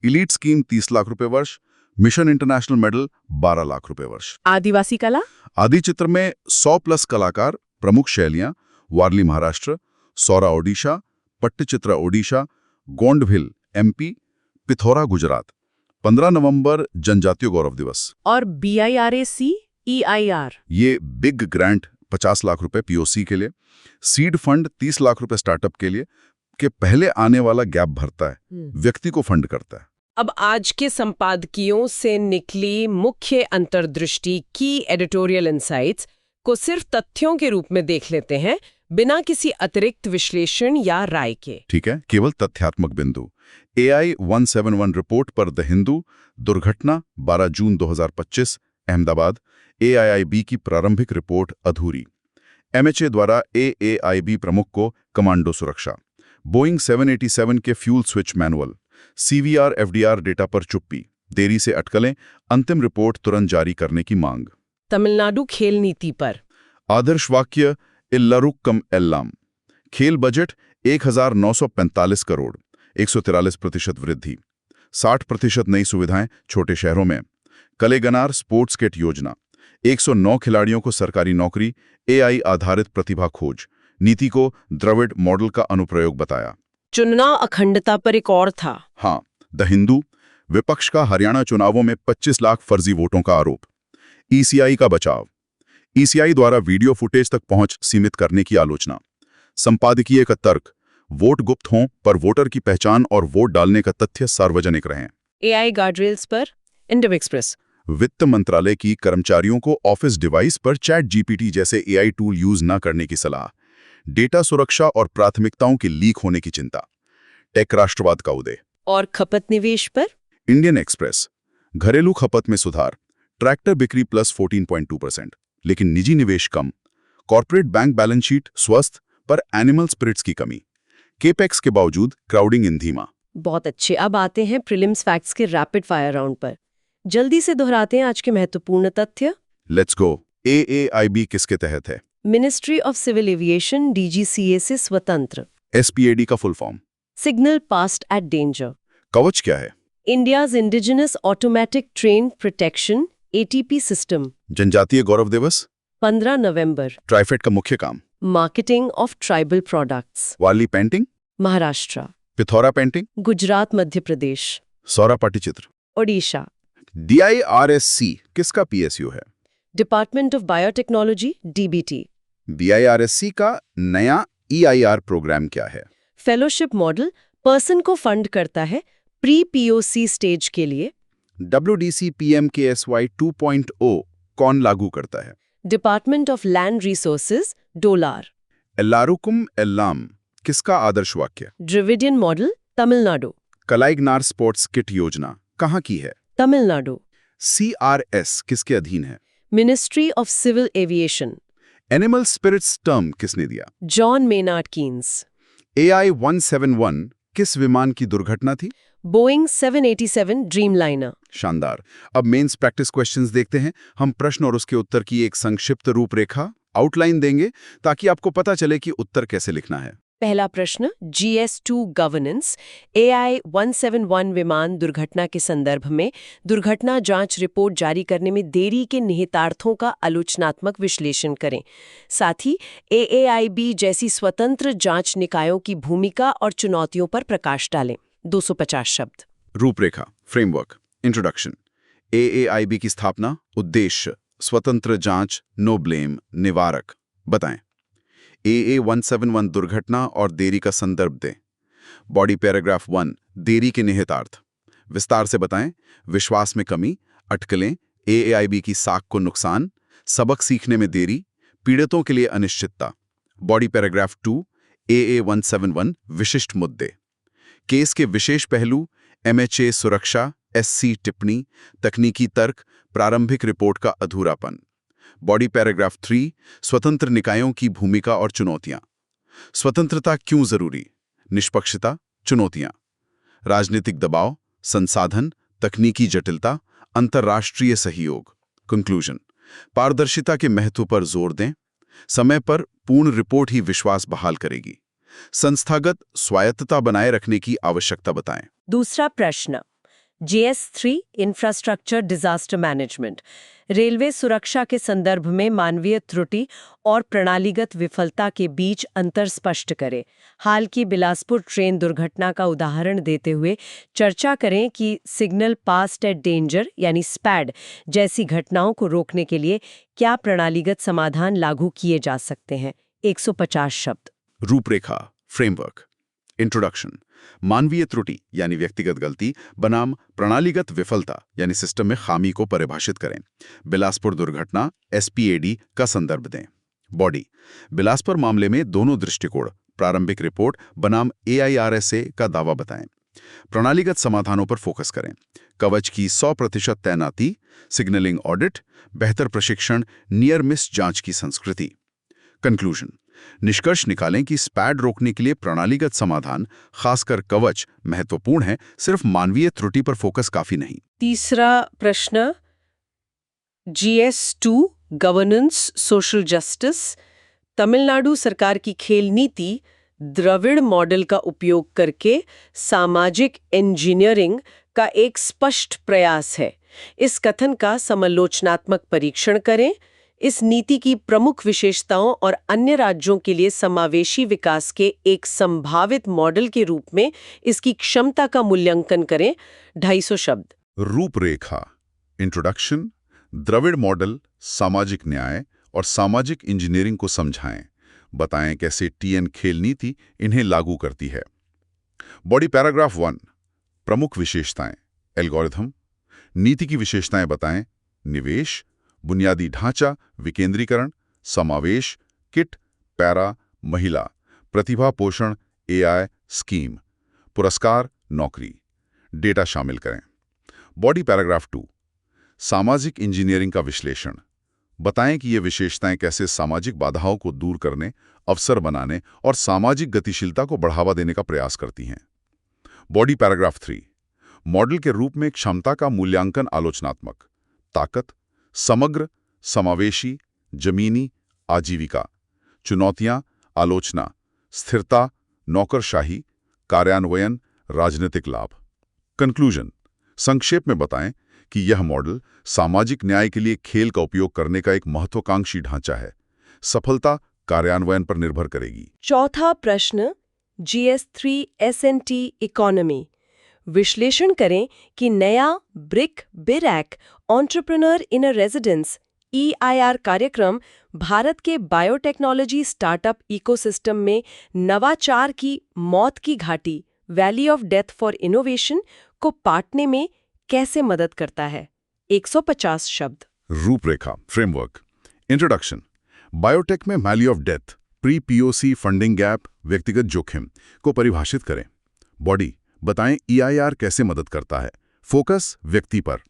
इलीट स्कीम 30 लाख रुपए वर्ष, मिशन इंटरनेशनल मेडल 12 लाख रुपए वर्ष। आदिवासी कला, आदि चित्र में 100 प्लस कलाकार, प्रमुख शैलियां वारली महाराष्ट्र, सौरा ओडिशा, पट्टचित्रा ओडिशा, गोंडभिल एमपी, पिथौरा गुजरात। 15 नवंबर जनजातीय गौरव दिवस। और BIRAC EIR, ये बिग ग्रांट 50 लाख रुपए पीओसी के लिए, सीड फंड 30 लाख रुपए स्टार्टअप के लिए, के पहले आने वाला गैप भरता है, व्यक्ति को फंड करता है। अब आज के संपादकीयों से निकली मुख्य अंतर्दृष्टि की एडिटोरियल इनसाइट्स को सिर्फ तथ्यों के रूप में देख लेते हैं, बिना किसी अतिरिक्त विश्लेषण या राय के। ठीक है, केवल तथ्यात्मक बिंदु। AI 171 रिपोर्ट पर द हिंदू, दुर्घटना 12 जून 2025 अहमदाबाद, AIIB की प्रारंभिक रिपोर्ट अधूरी, MHA द्वारा AAIB प्रमुख को कमांडो सुरक्षा, बोइंग 787 के fuel switch manual, CVR FDR data पर चुप्पी, देरी से अटकलें, अंतिम रिपोर्ट तुरंत जारी करने की मांग। तमिलनाडु खेल नीति पर आदर्श वाक्य इल्लारुक्कम एल्लाम, खेल बजट 1945 करोड़, 143% वृद्धि, 60% नई सुविधाएं छोटे शहरों में, कलेगनार स्पोर्ट्स किट योजना, 109 खिलाड़ियों को सरकारी नौकरी, AI आधारित प्रतिभा खोज, नीति को द्रविड़ मॉडल का अनुप्रयोग बताया। चुनाव अखंडता पर एक और था। हाँ, द हिंदू, विपक्ष का हरियाणा चुनावों में 25 लाख फर्जी वोटों का आरोप, ECI का बचाव, ECI द्वारा वीडियो फुटेज तक पहुंच सीमित करने की आलोचना, संपादकीय का तर्क, वोट गुप्त हों पर वोटर की पहचान और वोट डालने का तथ्य सार्वजनिक रहें। AI गार्डरेल्स पर इंडियन एक्सप्रेस, वित्त मंत्रालय की कर्मचारियों को ऑफिस डिवाइस पर ChatGPT जैसे AI टूल यूज न करने की सलाह, डेटा सुरक्षा और प्राथमिकताओं के लीक होने की चिंता, टेक राष्ट्रवाद का उदय। और खपत निवेश पर इंडियन एक्सप्रेस, घरेलू खपत में सुधार, ट्रैक्टर बिक्री प्लस 14.2%, लेकिन निजी निवेश कम, कॉर्पोरेट बैंक बैलेंस शीट स्वस्थ पर एनिमल स्पिरिट्स की कमी, केपेक्स के बावजूद क्राउडिंग इन धीमा। बहुत अच्छे। अब आते हैं प्रीलिम्स फैक्ट्स के रैपिड फायर राउंड पर। जल्दी से दोहराते हैं आज के महत्वपूर्ण तथ्य। Let's go. AAIB किसके तहत है? Ministry of civil aviation DGCA से स्वतंत्र। SPAD का full form? Signal passed at danger. Kavach क्या है? India's indigenous automatic train protection ATP system. Janjatiya Gaurav Divas 15 नवंबर। ट्राइफेड का मुख्य काम? Marketing of tribal products. वाली painting? Maharashtra. Pithora painting? Gujarat Madhya Pradesh. Saura Pattachitra? Odisha. DIRSC किसका PSU है? Department of biotechnology DBT। DIRSC का नया EIR प्रोग्राम क्या है? फेलोशिप मॉडल पर्सन को फंड करता है प्री POC स्टेज के लिए। WDC PMKSY 2.0 कौन लागू करता है? डिपार्टमेंट ऑफ लैंड रिसोर्सेज डोलार। एल्लारुकुम एल्लाम किसका आदर्श वाक्य? Dravidian model Tamil Nadu. Kalaignar sports kit योजना कहाँ की है? तमिलनाडु। CRS किसके अधीन है? Ministry of civil aviation. Animal spirits term किसने दिया? John Maynard Keynes. AI 171 किस विमान की दुर्घटना थी? Boeing 787 Dreamliner. शानदार। अब मेंस प्रैक्टिस क्वेश्चंस देखते हैं। हम प्रश्न और उसके उत्तर की एक संक्षिप्त रूपरेखा आउटलाइन देंगे ताकि आपको पता चले कि उत्तर कैसे लिखना है। पहला प्रश्न, GS2 गवर्नेंस AI 171 विमान दुर्घटना के संदर्भ में दुर्घटना जांच रिपोर्ट जारी करने में देरी के निहितार्थों का आलोचनात्मक विश्लेषण करें। साथ ही AAIB जैसी स्वतंत्र जांच निकायों की भूमिका और चुनौतियों पर प्रकाश डालें। 250 शब्द। रूपरेखा, फ्रेमवर्क, इंट्रोडक्शन। AAIB की स्थापना, उद्देश्य, स्वतंत्र जांच, नो ब्लेम, निवारक। बताएं। AA 171 दुर्घटना और देरी का संदर्भ दें। बॉडी पैराग्राफ 1, देरी के निहितार्थ। विस्तार से बताएं। विश्वास में कमी, अटकलें, AAIB की साख को नुकसान, सबक सीखने में देरी, पीड़ितों के लिए अनिश्चितता। बॉडी पैराग्राफ 2, AA 171 विशिष्ट मुद्दे। केस के विशेष पहलू, MHA सुरक्षा, SC टिप्पणी, तकनीकी तर्क, प्रारंभिक रिपोर्ट का अधूरापन। बॉडी पैराग्राफ 3, स्वतंत्र निकायों की भूमिका और चुनौतियां। स्वतंत्रता क्यों जरूरी? निष्पक्षता, चुनौतियां। राजनीतिक दबाव, संसाधन, तकनीकी जटिलता, अंतर्राष्ट्रीय सहयोग। कंक्लूजन, पारदर्शिता के महत्व पर जोर दें। समय पर पूर्ण रिपोर्ट ही विश्वास बहाल करेगी। संस्थागत स्वायत्तता बनाए रखने की आवश्यकता बताएं। दूसरा प्रश्न, GS3 infrastructure disaster management, railway सुरक्षा के संदर्भ में मानवीय त्रुटि और प्रणालीगत विफलता के बीच अंतर स्पष्ट करें। हाल की बिलासपुर ट्रेन दुर्घटना का उदाहरण देते हुए चर्चा करें कि सिग्नल पास्ट एट डेंजर यानी स्पैड जैसी घटनाओं को रोकने के लिए क्या प्रणालीगत समाधान लागू किए जा सकते हैं। 150 शब्द। रूपरेखा, फ्रेमवर्क। इंट्रोडक्शन, मानवीय त्रुटि यानी व्यक्तिगत गलती बनाम प्रणालीगत विफलता यानी सिस्टम में खामी को परिभाषित करें। बिलासपुर दुर्घटना SPAD का संदर्भ दें। बॉडी, बिलासपुर मामले में दोनों दृष्टिकोण, प्रारंभिक रिपोर्ट बनाम AIRSA का दावा बताएं। प्रणालीगत समाधानों पर फोकस करें। कवच की 100% तैनाती, सिग्नलिंग ऑडिट, बेहतर प्रशिक्षण, नियर मिस जांच की संस्कृति। कंक्लूजन, निष्कर्ष निकालें कि स्पैड रोकने के लिए प्रणालीगत समाधान, खासकर कवच, महत्वपूर्ण है, सिर्फ मानवीय त्रुटि पर फोकस काफी नहीं। तीसरा प्रश्न, GS2 governance social justice, Tamil Nadu सरकार की खेल नीति द्रविड़ मॉडल का उपयोग करके सामाजिक इंजीनियरिंग का एक स्पष्ट प्रयास है। इस कथन का समालोचनात्मक परीक्षण करें। इस नीति की प्रमुख विशेषताओं और अन्य राज्यों के लिए समावेशी विकास के एक संभावित मॉडल के रूप में इसकी क्षमता का मूल्यांकन करें। 250 शब्द। रूपरेखा, इंट्रोडक्शन, द्रविड़ मॉडल, सामाजिक न्याय और सामाजिक इंजीनियरिंग को समझाएं। बताएं कैसे TN खेल नीति इन्हें लागू करती है। बॉडी पैराग्राफ 1, प्रमुख विशेषताएं, एल्गोरिथम। नीति की विशेषताएं बताएं। निवेश, बुनियादी ढांचा, विकेंद्रीकरण, समावेश, किट, पैरा, महिला, प्रतिभा पोषण, AI, स्कीम, पुरस्कार, नौकरी, डेटा शामिल करें। बॉडी पैराग्राफ 2, सामाजिक इंजीनियरिंग का विश्लेषण। बताएं कि ये विशेषताएं कैसे सामाजिक बाधाओं को दूर करने, अवसर बनाने और सामाजिक गतिशीलता को बढ़ावा देने का प्रयास करती हैं। बॉडी पैराग्राफ 3, मॉडल के रूप में क्षमता का मूल्यांकन आलोचनात्मक, ताकत, समग्र, समावेशी, जमीनी, आजीविका, चुनौतियां, आलोचना, स्थिरता, नौकरशाही, कार्यान्वयन, राजनीतिक लाभ। कंक्लूजन, संक्षेप में बताएं कि यह मॉडल सामाजिक न्याय के लिए खेल का उपयोग करने का एक महत्वाकांक्षी ढांचा है। सफलता कार्यान्वयन पर निर्भर करेगी। चौथा प्रश्न, GS3 S&T इकोनॉमी, विश्लेषण करें कि नया BRIC BIRAC entrepreneur in a residence EIR कार्यक्रम भारत के बायोटेक्नोलॉजी स्टार्टअप इकोसिस्टम में नवाचार की मौत की घाटी, valley of death for innovation को पाटने में कैसे मदद करता है। 150 शब्द। रूपरेखा, फ्रेमवर्क। इंट्रोडक्शन, बायोटेक में valley of death, pre POC funding gap, व्यक्तिगत जोखिम को परिभाषित करें। बॉडी, बताएं EIR कैसे मदद करता है। फोकस, व्यक्ति पर।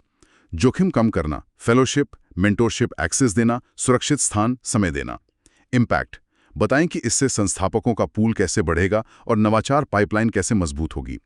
जोखिम कम करना, फेलोशिप, मेंटोरशिप एक्सेस देना, सुरक्षित स्थान, समय देना। इम्पैक्ट, बताएं कि इससे संस्थापकों का पूल कैसे बढ़ेगा और नवाचार पाइपलाइन कैसे मजबूत होगी।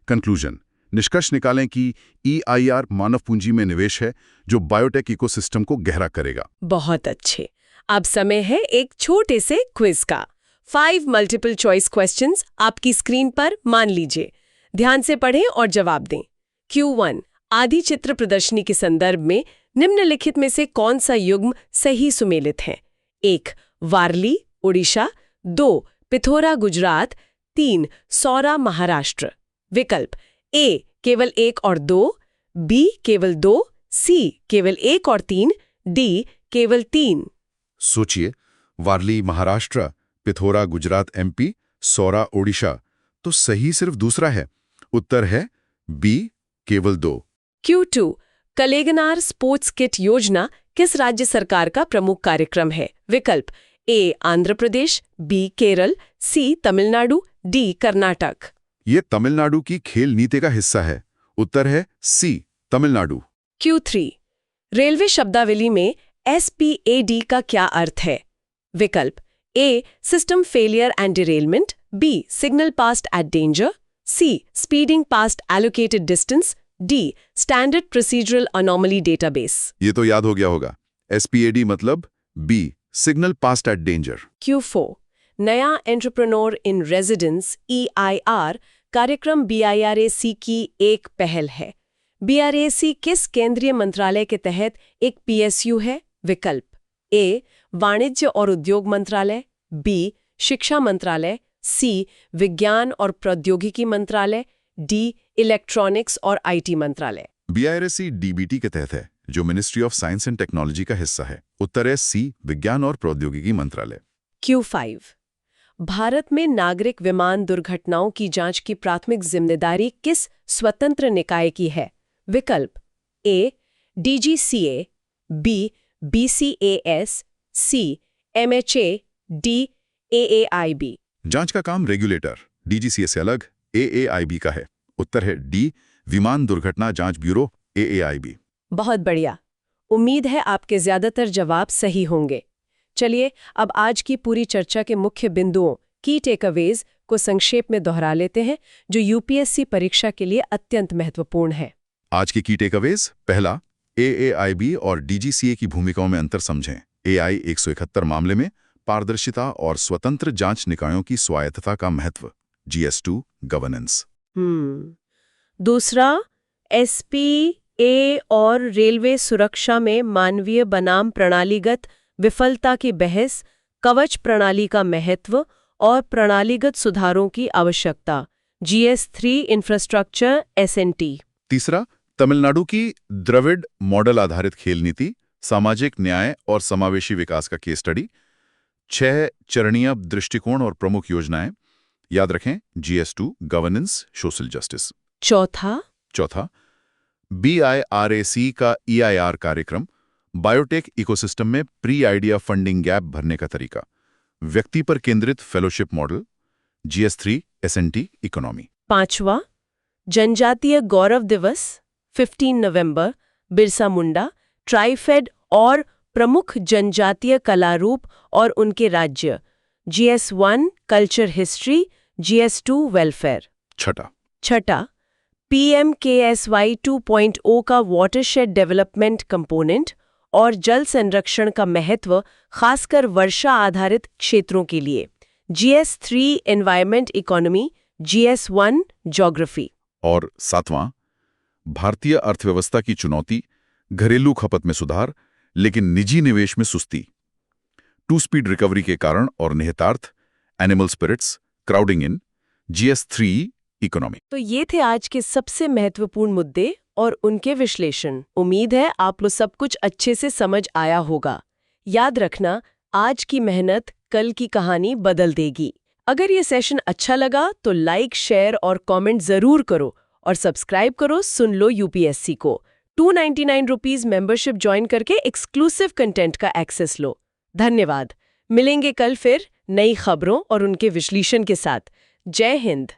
कंक्लूजन, निष्कर्ष निकालें कि EIR मानव पूंजी में निवेश है जो बायोटेक इकोसिस्टम को गहरा करेगा। बहुत अच्छे। अब समय है एक छोटे से क्विज का। 5 मल्टीपल चॉइस क्वेश्चंस आपकी स्क्रीन पर मान लीजिए। ध्यान से पढ़ें और जवाब दें। Q1, आदि चित्र प्रदर्शनी के संदर्भ में निम्नलिखित में से कौन सा युग्म सही सुमेलित है। 1, वारली, ओडिशा। 2, पिथौरा, गुजरात। 3, सौरा, महाराष्ट्र। विकल्प A, केवल 1 और 2, B, केवल 2, C, केवल 1 और 3, D, केवल 3। सोचिए, वारली महाराष्ट्र, पिथौरा गुजरात MP, सौरा ओडिशा, तो सही सिर्फ दूसरा है। उत्तर है B, केवल 2। Q2, कलेगनार स्पोर्ट्स किट योजना किस राज्य सरकार का प्रमुख कार्यक्रम है। विकल्प A, Andhra Pradesh, B, Kerala, C, Tamil Nadu, D, Karnataka. ये तमिलनाडु की खेल नीति का हिस्सा है। उत्तर है सी, तमिलनाडु। Q3 रेलवे शब्दावली में SPAD का क्या अर्थ है? विकल्प A system failure and derailment, B signal passed at danger, C speeding past allocated distance, D standard procedural anomaly database. ये तो याद हो गया होगा। SPAD मतलब B signal passed at danger. Q4 नया एंटरप्रेन्योर इन रेजिडेंस EIR कार्यक्रम BIRAC की एक पहल है। BIRAC किस केंद्रीय मंत्रालय के तहत एक PSU है? विकल्प A वाणिज्य और उद्योग मंत्रालय, B शिक्षा मंत्रालय, C विज्ञान और प्रौद्योगिकी मंत्रालय, D इलेक्ट्रॉनिक्स और IT मंत्रालय। BIRAC DBT के तहत है, जो ministry of science and technology का हिस्सा है। उत्तर है C विज्ञान और प्रौद्योगिकी मंत्रालय। Q5 भारत में नागरिक विमान दुर्घटनाओं की जांच की प्राथमिक जिम्मेदारी किस स्वतंत्र निकाय की है? विकल्प A DGCA, B BCAS, C MHA, D AAIB। जांच का काम रेगुलेटर DGCA से अलग AAIB का है। उत्तर है D विमान दुर्घटना जांच ब्यूरो AAIB। बहुत बढ़िया। उम्मीद है आपके ज्यादातर जवाब सही होंगे। चलिए अब आज की पूरी चर्चा के मुख्य बिंदुओं की टेकअवेज को संक्षेप में दोहरा लेते हैं, जो UPSC परीक्षा के लिए अत्यंत महत्वपूर्ण है। आज की टेकअवेज: पहला, AAIB और DGCA की भूमिकाओं में अंतर समझें। AI 171 मामले में पारदर्शिता और स्वतंत्र जांच निकायों की स्वायत्तता का महत्व। GS2 governance. दूसरा, SPA और रेलवे सुरक्षा में मानवीय बनाम प्रणालीगत विफलता की बहस, कवच प्रणाली का महत्व और प्रणालीगत सुधारों की आवश्यकता। GS3 infrastructure SNT। तीसरा, तमिलनाडु की द्रविड़ मॉडल आधारित खेल नीति, सामाजिक न्याय और समावेशी विकास का केस स्टडी। 6 चरणीय दृष्टिकोण और प्रमुख योजनाएं। याद रखें GS2 गवर्नेंस सोशल जस्टिस। चौथा, BIRAC का EIR कार्यक्रम, बायोटेक इकोसिस्टम में प्री आइडिया फंडिंग गैप भरने का तरीका। व्यक्ति पर केंद्रित fellowship model. GS3 SNT economy. 5वां, जनजातीय गौरव दिवस 15 नवंबर, बिरसा मुंडा, ट्राइफेड और प्रमुख जनजातीय कलारूप और उनके राज्य। GS1 culture history, GS2 welfare. छठा, PMKSY 2.0 का वाटरशेड डेवलपमेंट कंपोनेंट और जल संरक्षण का महत्व, खासकर वर्षा आधारित क्षेत्रों के लिए। GS3 environment economy, GS1 geography. और 7वां, भारतीय अर्थव्यवस्था की चुनौती, घरेलू खपत में सुधार लेकिन निजी निवेश में सुस्ती। 2 स्पीड रिकवरी के कारण और निहितार्थ, एनिमल स्पिरिट्स, क्राउडिंग इन, GS3 इकोनॉमी। तो ये थे आज के सबसे महत्वपूर्ण मुद्दे और उनके विश्लेषण। उम्मीद है आप लोग सब कुछ अच्छे से समझ आया होगा। याद रखना, आज की मेहनत कल की कहानी बदल देगी। अगर ये सेशन अच्छा लगा तो लाइक, शेयर और कमेंट जरूर करो और सब्सक्राइब करो सुन लो UPSC को। 299 रुपीज मेंबरशिप ज्वाइन करके एक्सक्लूसिव कंटेंट का एक्सेस लो। धन्यवाद। मिलेंगे कल फिर नई खबरों और उनके विश्लेषण के साथ। जय हिंद।